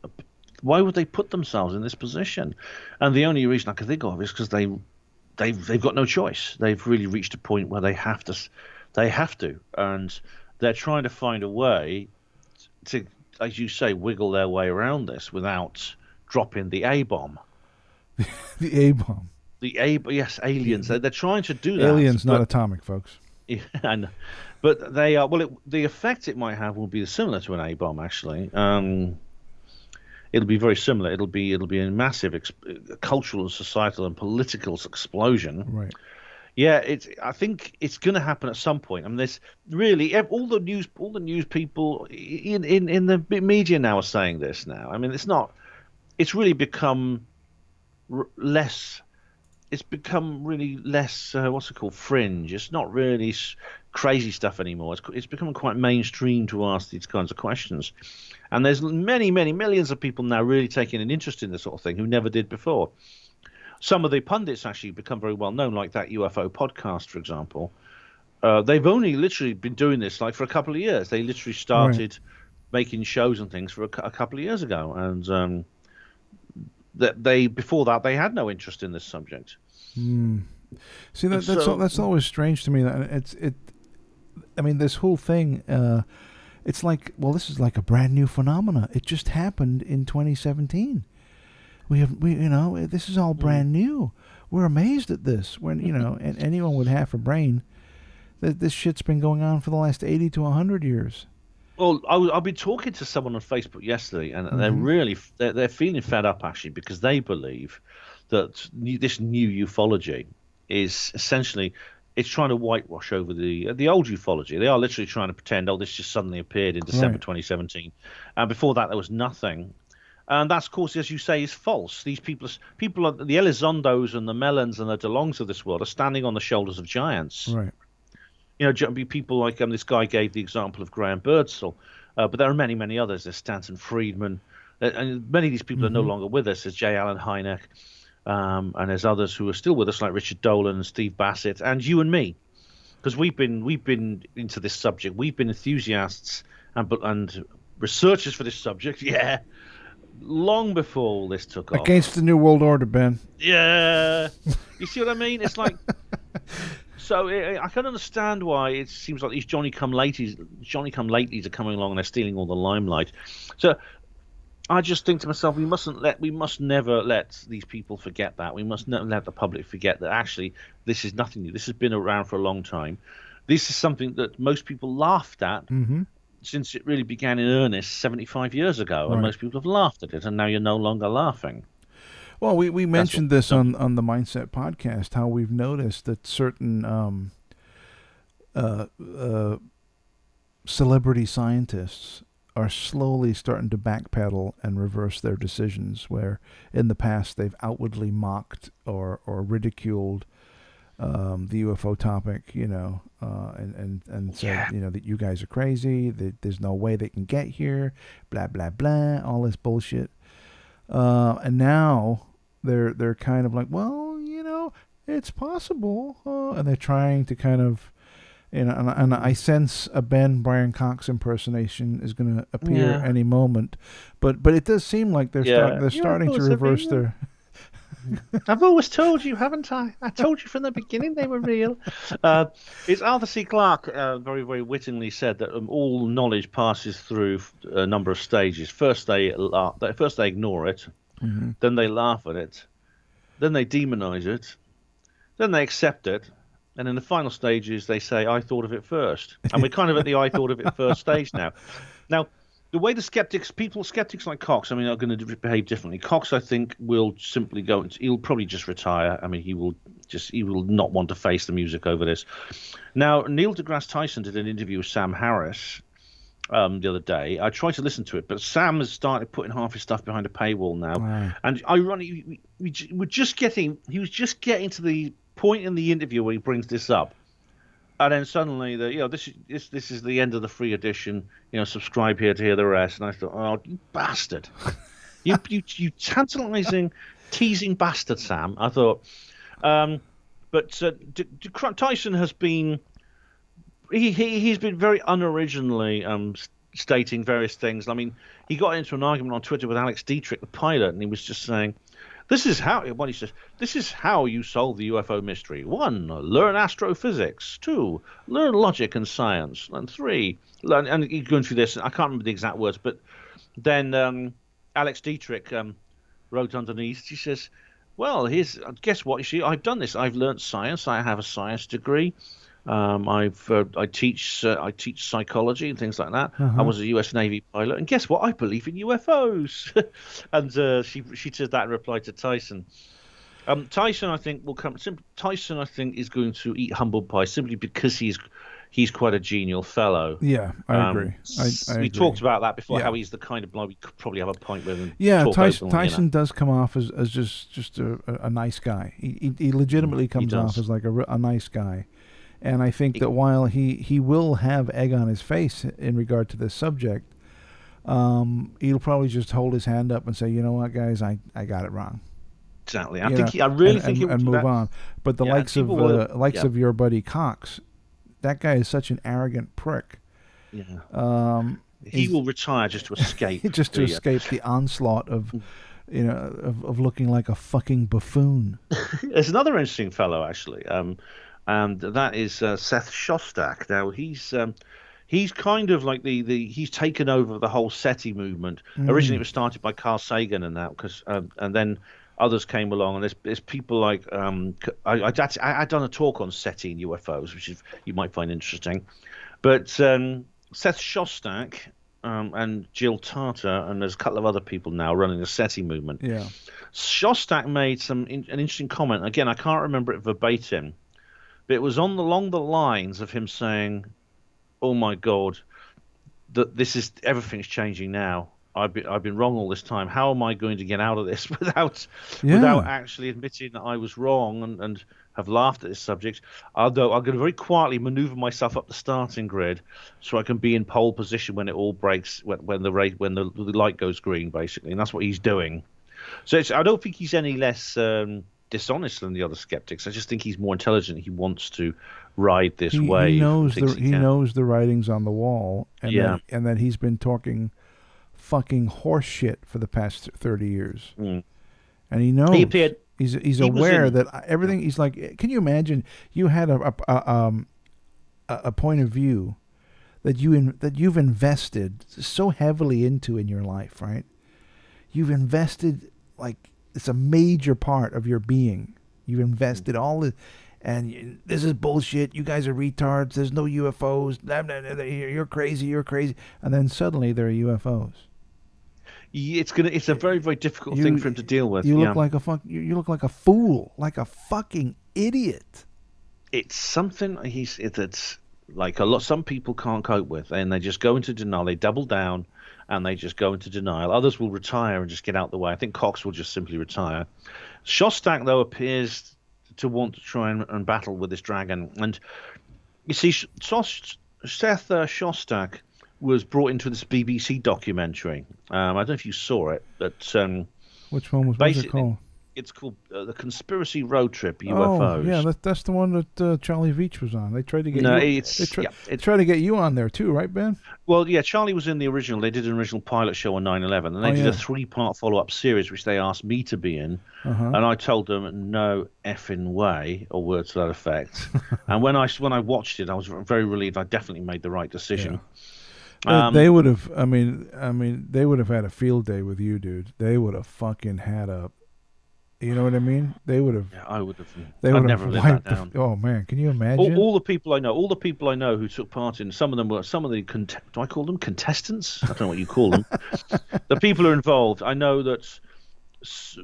why would they put themselves in this position? And the only reason I can think of is because they've got no choice. They've really reached a point where they have to, and they're trying to find a way to, as you say, wiggle their way around this without dropping the A-bomb. The A-bomb. Yes, aliens. They're trying to do that. Aliens, not atomic, folks. Yeah, I know. But they are. Well, the effect it might have will be similar to an A-bomb. Actually, it'll be very similar. It'll be a massive cultural, societal, and political explosion. Right. Yeah, I think it's going to happen at some point. I mean, there's really all the news people in the media now are saying this now. I mean, it's not. It's really become less. It's become really less. What's it called? Fringe. It's not really crazy stuff anymore. It's becoming quite mainstream to ask these kinds of questions. And there's many, many millions of people now really taking an interest in this sort of thing who never did before. Some of the pundits actually become very well known, like that UFO podcast, for example. They've only literally been doing this like for a couple of years. They literally started making shows and things for a couple of years ago, and before that they had no interest in this subject. See, that's always strange to me. That I mean, this whole thing. It's like, well, this is like a brand new phenomena. It just happened in 2017. This is all brand new. We're amazed at this. When and anyone with half a brain, that this shit's been going on for the last 80 to 100 years. Well, I've been talking to someone on Facebook yesterday, and they're feeling fed up actually, because they believe that this new ufology is essentially, it's trying to whitewash over the old ufology. They are literally trying to pretend, this just suddenly appeared in December 2017, and before that there was nothing. And that's, of course, as you say, is false. These people, the Elizondos and the Mellons and the DeLongs of this world are standing on the shoulders of giants. Right. People like this guy gave the example of Graham Birdsall, but there are many, many others. There's Stanton Friedman, and many of these people are no longer with us. There's J. Allen Hynek, and there's others who are still with us, like Richard Dolan and Steve Bassett, and you and me, because we've been into this subject. We've been enthusiasts and researchers for this subject. Yeah. Long before all this took off. Against the New World Order, Ben. Yeah. You see what I mean? It's like... So I can understand why it seems like these Johnny-come-latelys are coming along and they're stealing all the limelight. So I just think to myself, we must never let these people forget that. We must never let the public forget that actually this is nothing new. This has been around for a long time. This is something that most people laughed at since it really began in earnest 75 years ago, and most people have laughed at it, and now you're no longer laughing. Well, we mentioned this on the Mindset podcast, how we've noticed that certain celebrity scientists are slowly starting to backpedal and reverse their decisions, where in the past they've outwardly mocked or ridiculed the UFO topic, and said, that you guys are crazy, that there's no way they can get here, blah, blah, blah, all this bullshit. And now they're kind of like, well, it's possible. And they're trying to kind of, and I sense a Brian Cox impersonation is going to appear any moment. But it does seem like they're starting to reverse their... I've always told you, haven't I? I told you from the beginning they were real. It's Arthur C. Clarke very, very wittingly said that all knowledge passes through a number of stages. First they ignore it, then they laugh at it, then they demonize it, then they accept it, and in the final stages they say, I thought of it first. And we're kind of at the I thought of it first stage now. Now, the way the skeptics like Cox, are going to behave differently. Cox, I think, will simply he'll probably just retire. He will not want to face the music over this. Now, Neil deGrasse Tyson did an interview with Sam Harris the other day. I tried to listen to it, but Sam has started putting half his stuff behind a paywall now. Wow. And ironically, he was just getting to the point in the interview where he brings this up. And then suddenly, this is the end of the free edition. Subscribe here to hear the rest. And I thought, oh, you bastard, you tantalizing, teasing bastard, Sam. I thought, but Tyson has been, he's been very unoriginally stating various things. He got into an argument on Twitter with Alex Dietrich, the pilot, and he was just saying, This is how you solve the UFO mystery. 1, learn astrophysics. 2, learn logic and science. And 3, learn. And you're going through this. I can't remember the exact words, but then Alex Dietrich wrote underneath. She says, "Well, guess what? You see, I've done this. I've learned science. I have a science degree. I teach psychology and things like that. I was a U.S. Navy pilot, and guess what? I believe in UFOs." And she said that in reply to Tyson. Tyson, I think, will come. Tyson, I think, is going to eat humble pie simply because he's quite a genial fellow. Yeah, I agree. I we agree. talked about that before. How he's the kind of bloke we could probably have a pint with. Tyson does come off as just a nice guy. He legitimately comes off as like a nice guy. And I think that while he will have egg on his face in regard to this subject, he'll probably just hold his hand up and say, "You know what, guys, I got it wrong." Exactly. I really think he will move that. On. But the likes of your buddy Cox, that guy is such an arrogant prick. Yeah. He will retire just to escape. Escape the onslaught of of looking like a fucking buffoon. There's another interesting fellow actually. And that is Seth Shostak. Now he's kind of like he's taken over the whole SETI movement. Originally it was started by Carl Sagan and that, because and then others came along, and there's people like I'd done a talk on SETI and UFOs, which you might find interesting. But Seth Shostak and Jill Tarter, and there's a couple of other people now running the SETI movement. Yeah, Shostak made an interesting comment. Again, I can't remember it verbatim. But it was along the lines of him saying, "Oh my God, that everything's changing now. I've been wrong all this time. How am I going to get out of this without actually admitting that I was wrong and have laughed at this subject? Although I'm going to very quietly maneuver myself up the starting grid so I can be in pole position when it all breaks, when the light goes green, basically, and that's what he's doing. So I don't think he's any less dishonest than the other skeptics. I just think he's more intelligent. He wants to ride this wave. He knows the writings on the wall, and that he's been talking fucking horse shit for the past 30 years. And he knows. He's aware that everything. He's like, can you imagine? You had a point of view that you've invested so heavily into in your life, right? You've invested, like, it's a major part of your being. You've invested all the, and this is bullshit. You guys are retards. There's no UFOs. Blah, blah, blah, you're crazy. You're crazy. And then suddenly there are UFOs. It's a very, very difficult thing for him to deal with. You look like you look like a fool, like a fucking idiot. It's something it's like some people can't cope with, and they just go into denial. They double down, and they just go into denial. Others will retire and just get out the way. I think Cox will just simply retire. Shostak, though, appears to want to try and battle with this dragon. And you see, Seth Shostak was brought into this BBC documentary. I don't know if you saw it, but which one was it called? It's called The Conspiracy Road Trip UFOs. Oh, yeah, that's the one that Charlie Veitch was on. They tried to get they tried to get you on there too, right, Ben? Well, yeah, Charlie was in the original. They did an original pilot show on 9/11, and they did a 3-part follow-up series, which they asked me to be in, and I told them no effing way, or words to that effect. And when I watched it, I was very relieved. I definitely made the right decision. Yeah. They would have. I mean, they would have had a field day with you, dude. They would have fucking had a. You know what I mean? They would have. Yeah, I would have. They would have never lived that down. Oh man, can you imagine? All the people I know who took part in. Some of them were do I call them contestants? I don't know what you call them. The people who are involved. I know that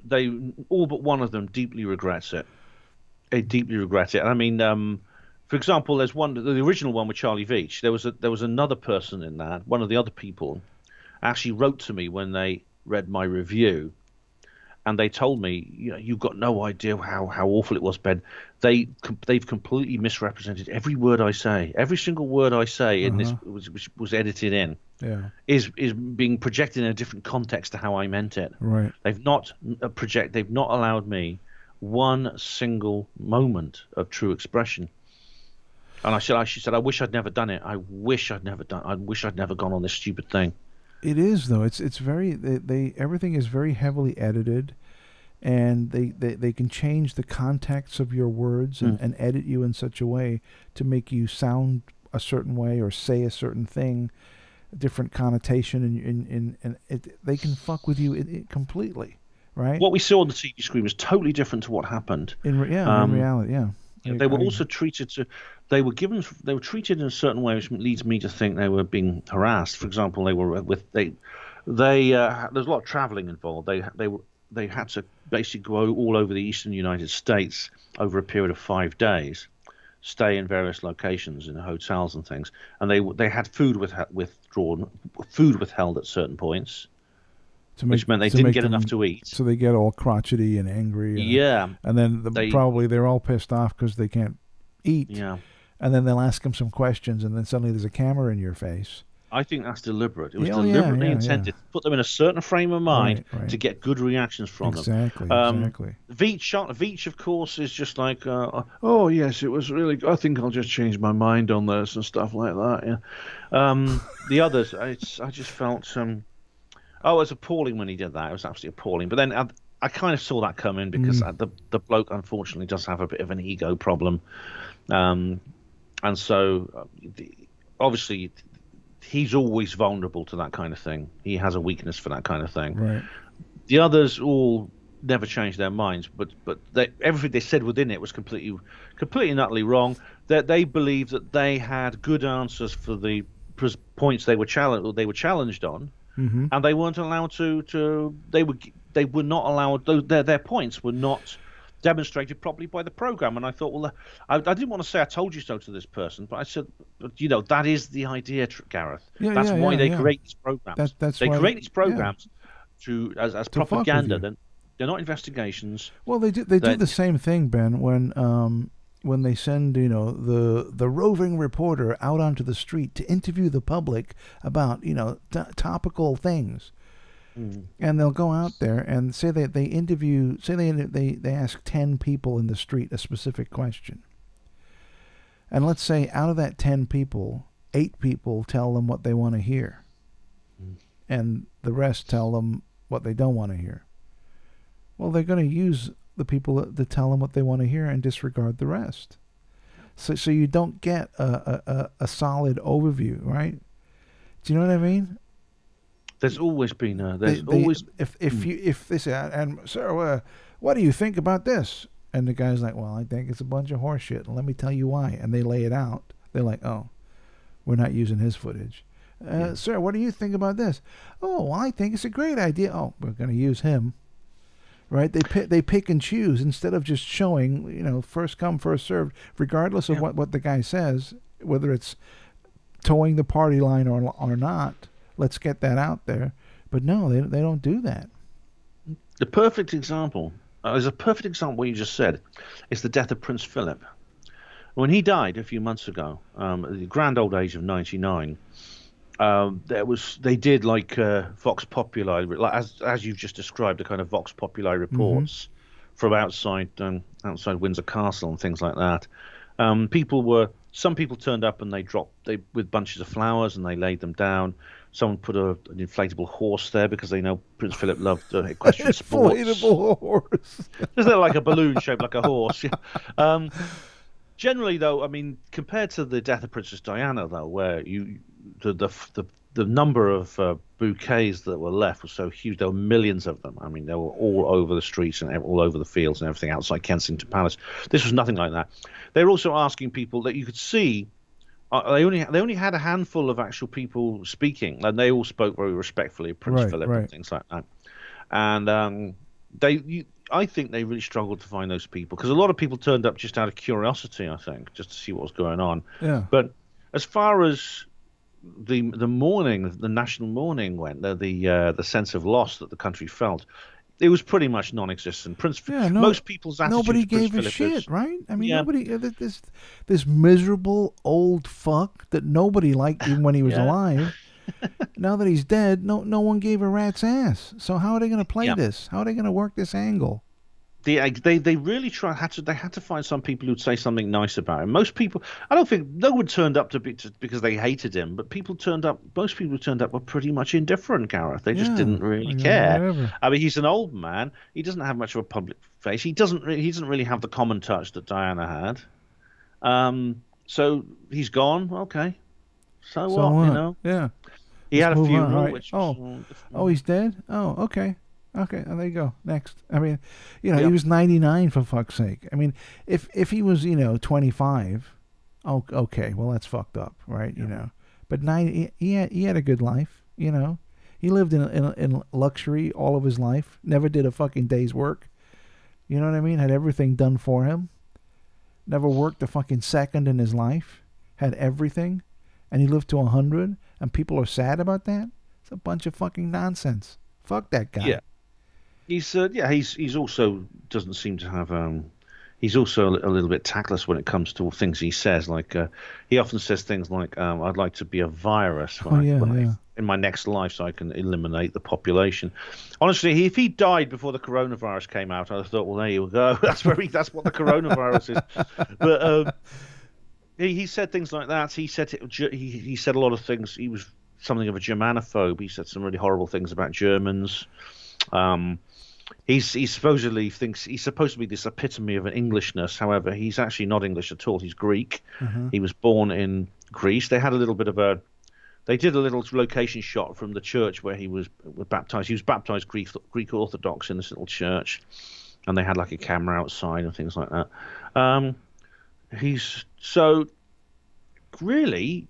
they all but one of them deeply regrets it. They deeply regret it. I mean, for example, there's the original one with Charlie Veitch. There was another person in that. One of the other people actually wrote to me when they read my review. And they told me, you've got no idea how awful it was, Ben. They've completely misrepresented every word I say. Every single word I say in this which was edited in is being projected in a different context to how I meant it. Right. They've not allowed me one single moment of true expression. And she said, I wish I'd never done it. I wish I'd never gone on this stupid thing. It is, though. It's very everything is very heavily edited, and they can change the context of your words and edit you in such a way to make you sound a certain way or say a certain thing, a different connotation, and they can fuck with you completely, right? What we saw on the TV screen was totally different to what happened. In reality, yeah. They were also treated they were treated in a certain way, which leads me to think they were being harassed. For example, there's a lot of traveling involved. They had to basically go all over the eastern United States over a period of 5 days, stay in various locations in hotels and things, and they had food withheld at certain points. Which meant they didn't get enough to eat. So they get all crotchety and angry. And then probably they're all pissed off because they can't eat. Yeah. And then they'll ask them some questions, and then suddenly there's a camera in your face. I think that's deliberate. It was deliberately intended to put them in a certain frame of mind to get good reactions from them. Exactly. Veitch, of course, is just like, oh, yes, it was really good. I think I'll just change my mind on this and stuff like that. Yeah. The others, I just felt... it was appalling when he did that. It was absolutely appalling. But then I kind of saw that coming because the bloke, unfortunately, does have a bit of an ego problem. And so, obviously, he's always vulnerable to that kind of thing. He has a weakness for that kind of thing. Right. The others all never changed their minds, but everything they said within it was completely and utterly wrong. That they believed that they had good answers for the points they were challenged on. Mm-hmm. And they weren't allowed to. They were not allowed. Their points were not demonstrated properly by the program. And I thought, well, I didn't want to say I told you so to this person, but I said, that is the idea, Gareth. That's why they create these programs. They create these programs as propaganda. They're not investigations. Well, they do the same thing, Ben, when they send the roving reporter out onto the street to interview the public about topical things. And they'll go out there and say that they ask 10 people in the street a specific question. And let's say out of that 10 people, 8 people tell them what they want to hear. And the rest tell them what they don't want to hear. Well, they're going to use the people that tell them what they want to hear and disregard the rest. So you don't get a solid overview, right? Do you know what I mean? There's always been if they say, and sir, what do you think about this? And the guy's like, well, I think it's a bunch of horse shit. And let me tell you why. And they lay it out. They're like, oh, we're not using his footage. Sir, what do you think about this? Oh, well, I think it's a great idea. Oh, we're going to use him. Right? They pick and choose instead of just showing, first come, first served, regardless of what the guy says, whether it's towing the party line or not. Let's get that out there. But no, they don't do that. The perfect example, there's a perfect example what you just said. It's the death of Prince Philip. When he died a few months ago, at the grand old age of 99, they did like Vox Populi, like as you've just described, the kind of Vox Populi reports from outside Windsor Castle and things like that. Some people turned up and they with bunches of flowers and they laid them down. Someone put an inflatable horse there because they know Prince Philip loved equestrian sports. Inflatable horse. Isn't it like a balloon shaped like a horse? Yeah. Generally, though, I mean, compared to the death of Princess Diana, though, where the number of bouquets that were left was so huge, there were millions of them. I mean, they were all over the streets and all over the fields and everything outside Kensington Palace. This was nothing like that. They were also asking people that you could see. They only had a handful of actual people speaking, and they all spoke very respectfully of Prince Philip and things like that. And I think they really struggled to find those people because a lot of people turned up just out of curiosity, I think, just to see what was going on. Yeah. But as far as the national mourning went, the sense of loss that the country felt, it was pretty much non-existent. Most people's attitude nobody to Prince gave a Philip shit, is, right? I mean, nobody. This miserable old fuck that nobody liked even when he was alive. Now that he's dead, no one gave a rat's ass. So how are they going to play this? How are they going to work this angle? They really they had to find some people who'd say something nice about him. Most people, I don't think no one turned up because they hated him, but most people who turned up were pretty much indifferent, Gareth. They just didn't really care. Whatever. I mean, he's an old man. He doesn't have much of a public face. He doesn't really have the common touch that Diana had. So he's gone. Okay. So what? Yeah. He had a funeral. Right. He's dead? Oh, okay. Okay, there you go. Next. I mean, he was 99 for fuck's sake. I mean, if he was, 25, okay, well that's fucked up, right? But 90, he had a good life. He lived in luxury all of his life. Never did a fucking day's work. You know what I mean? Had everything done for him. Never worked a fucking second in his life. Had everything, and he lived to 100. And people are sad about that. It's a bunch of fucking nonsense. Fuck that guy. Yeah. He's also doesn't seem to have he's also a little bit tactless when it comes to things he says. Like he often says things like, "I'd like to be a virus in my next life, so I can eliminate the population." Honestly, if he died before the coronavirus came out, I thought, well, there you go. That's what the coronavirus is. But he said things like that. He said he said a lot of things. He was something of a Germanophobe. He said some really horrible things about Germans. He supposedly thinks he's supposed to be this epitome of an Englishness. However, he's actually not English at all. He's Greek. He was born in Greece. They had a little bit of they did a little location shot from the church where he was baptized. He was baptized Greek Orthodox in this little church, and they had like a camera outside and things like that. He's so really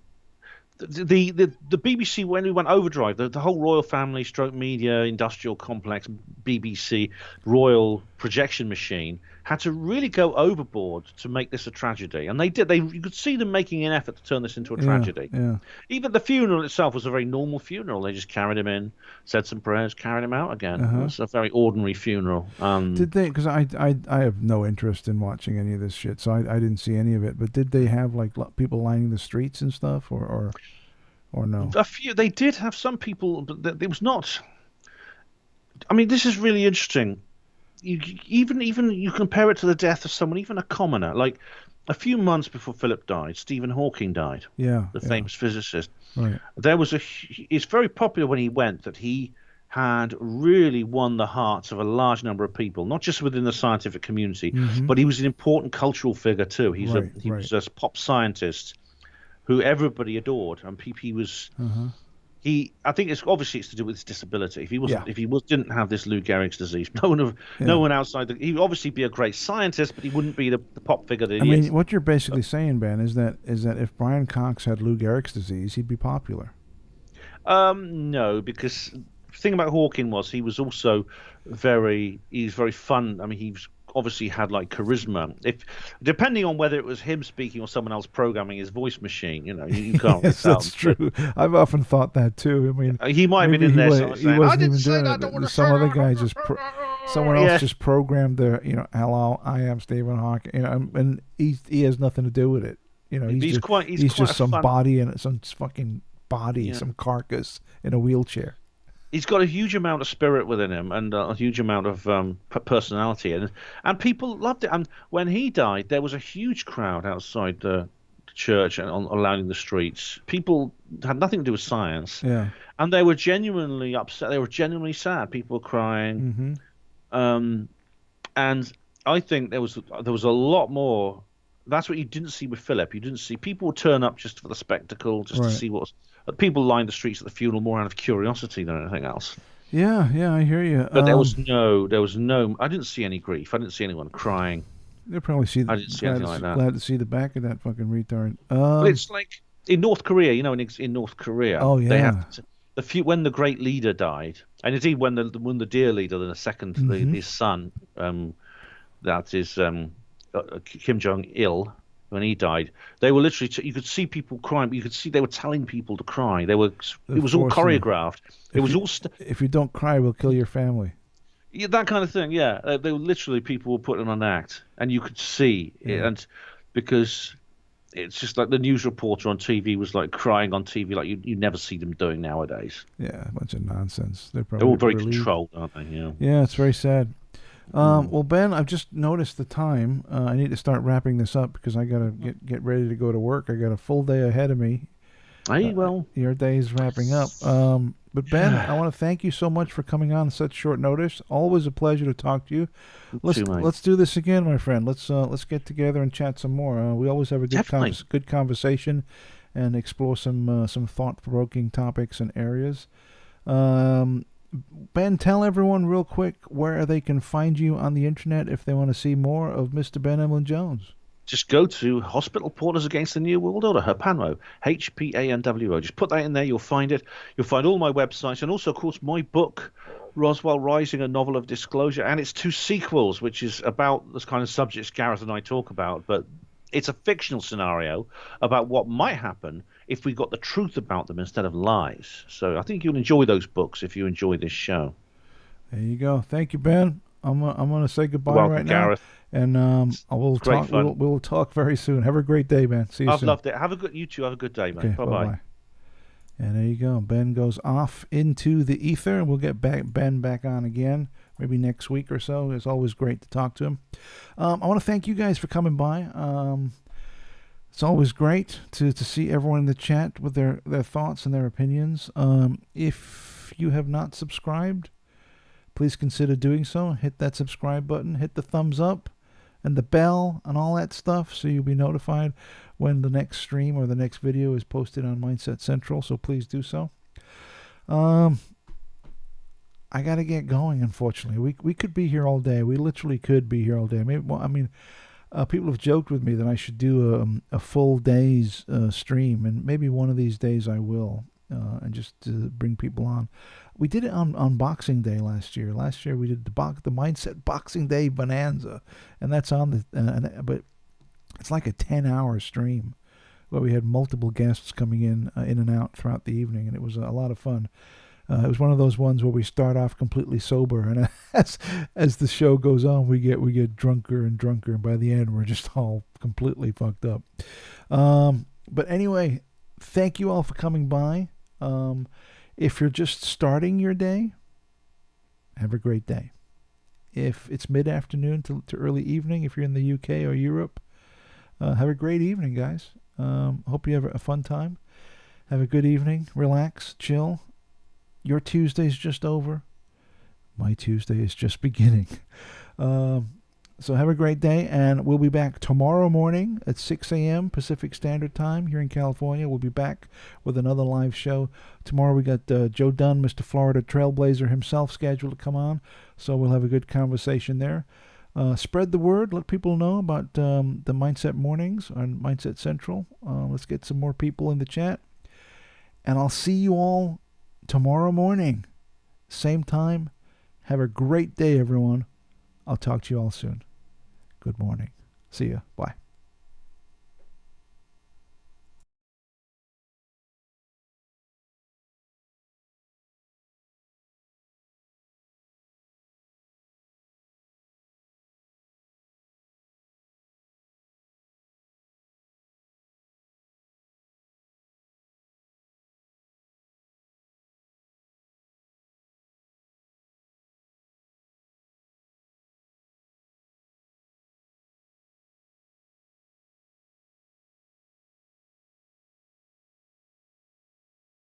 the BBC, when we went overdrive, the whole royal family, stroke media, industrial complex, BBC, royal projection machine had to really go overboard to make this a tragedy, and they did. You could see them making an effort to turn this into a tragedy. Yeah. Even the funeral itself was a very normal funeral. They just carried him in, said some prayers, carried him out again. It was a very ordinary funeral. Did they? Because I have no interest in watching any of this shit, so I didn't see any of it. But did they have like people lining the streets and stuff, or no? A few. They did have some people, but it was not. I mean, this is really interesting. Even you compare it to the death of someone, even a commoner. Like a few months before Philip died, Stephen Hawking died. Yeah, the famous physicist. Right. There was it's very popular when he went that he had really won the hearts of a large number of people, not just within the scientific community, but he was an important cultural figure too. He was a pop scientist who everybody adored, and he was. I think it's to do with his disability. If he didn't have this Lou Gehrig's disease, no one outside. He'd obviously be a great scientist, but he wouldn't be the pop figure that he is. What you're basically saying, Ben, is that if Brian Cox had Lou Gehrig's disease, he'd be popular. No, because the thing about Hawking was he was also very fun. I mean, he's obviously had like charisma. Depending on whether it was him speaking or someone else programming his voice machine, you can't. Yes, that's true. I've often thought that too. I mean, he might have been in there. He wasn't even doing it. Some other guy someone else just programmed the, hello, I am Stephen Hawking, and he has nothing to do with it. He's just some body and some fucking body, some carcass in a wheelchair. He's got a huge amount of spirit within him and a huge amount of personality, and people loved it. And when he died, there was a huge crowd outside the church and along the streets. People had nothing to do with science, and they were genuinely upset. They were genuinely sad. People were crying, and I think there was a lot more. That's what you didn't see with Philip. You didn't see people would turn up just for the spectacle, just to see what was. People lined the streets at the funeral more out of curiosity than anything else. Yeah, I hear you. But there was no. I didn't see any grief. I didn't see anyone crying. They'll probably see. I didn't see anything like that. Glad to see the back of that fucking retard. But it's like in North Korea, in North Korea. Oh yeah. They have when the great leader died, and indeed when the dear leader, the second, his son, that is Kim Jong-il. When he died, they were literally. You could see people crying. You could see they were telling people to cry. It was all choreographed. If you don't cry, we'll kill your family. Yeah, that kind of thing. Yeah, they were literally people were putting on an act, and you could see it, and because it's just like the news reporter on TV was like crying on TV, like you never see them doing nowadays. Yeah, a bunch of nonsense. They're all very controlled, aren't they? Yeah. Yeah, it's very sad. Well, Ben, I've just noticed the time. I need to start wrapping this up because I gotta get ready to go to work. I got a full day ahead of me. Your day is wrapping up. But Ben, I want to thank you so much for coming on such short notice. Always a pleasure to talk to you. Let's do this again, my friend. Let's get together and chat some more. We always have a good conversation and explore some thought-provoking topics and areas. Ben, tell everyone real quick where they can find you on the internet if they want to see more of Mr. Ben Emlyn-Jones. Just go to Hospital Porters Against the New World Order, HPANWO, HPANWO. Just put that in there, you'll find it. You'll find all my websites and also, of course, my book, Roswell Rising, a novel of disclosure, and its 2 sequels, which is about this kind of subjects Gareth and I talk about, but it's a fictional scenario about what might happen if we got the truth about them instead of lies. So I think you'll enjoy those books if you enjoy this show. There you go. Thank you, Ben. I'm gonna say goodbye right now. Gareth. And we'll talk very soon. Have a great day, man. See you soon. I've loved it. You two have a good day, man. Okay, bye-bye. And there you go. Ben goes off into the ether, and we'll get Ben back on again, maybe next week or so. It's always great to talk to him. I want to thank you guys for coming by. It's always great to see everyone in the chat with their thoughts and their opinions. If you have not subscribed, please consider doing so. Hit that subscribe button, hit the thumbs up, and the bell and all that stuff so you'll be notified when the next stream or the next video is posted on Mindset Central, so please do so. I got to get going, unfortunately. We could be here all day. We literally could be here all day. People have joked with me that I should do a full day's stream, and maybe one of these days I will, and just to bring people on. We did it on Boxing Day last year. Last year we did the Mindset Boxing Day Bonanza, and that's on but it's like a 10-hour stream where we had multiple guests coming in and out throughout the evening, and it was a lot of fun. It was one of those ones where we start off completely sober, and as the show goes on, we get drunker and drunker, and by the end, we're just all completely fucked up. But anyway, thank you all for coming by. If you're just starting your day, have a great day. If it's mid-afternoon to early evening, if you're in the UK or Europe, have a great evening, guys. Hope you have a fun time. Have a good evening. Relax, chill. Your Tuesday's just over. My Tuesday is just beginning. So have a great day, and we'll be back tomorrow morning at 6 a.m. Pacific Standard Time here in California. We'll be back with another live show. Tomorrow we got Joe Dunn, Mr. Florida Trailblazer himself, scheduled to come on, so we'll have a good conversation there. Spread the word. Let people know about the Mindset Mornings on Mindset Central. Let's get some more people in the chat. And I'll see you all tomorrow morning, same time. Have a great day, everyone. I'll talk to you all soon. Good morning. See ya. Bye.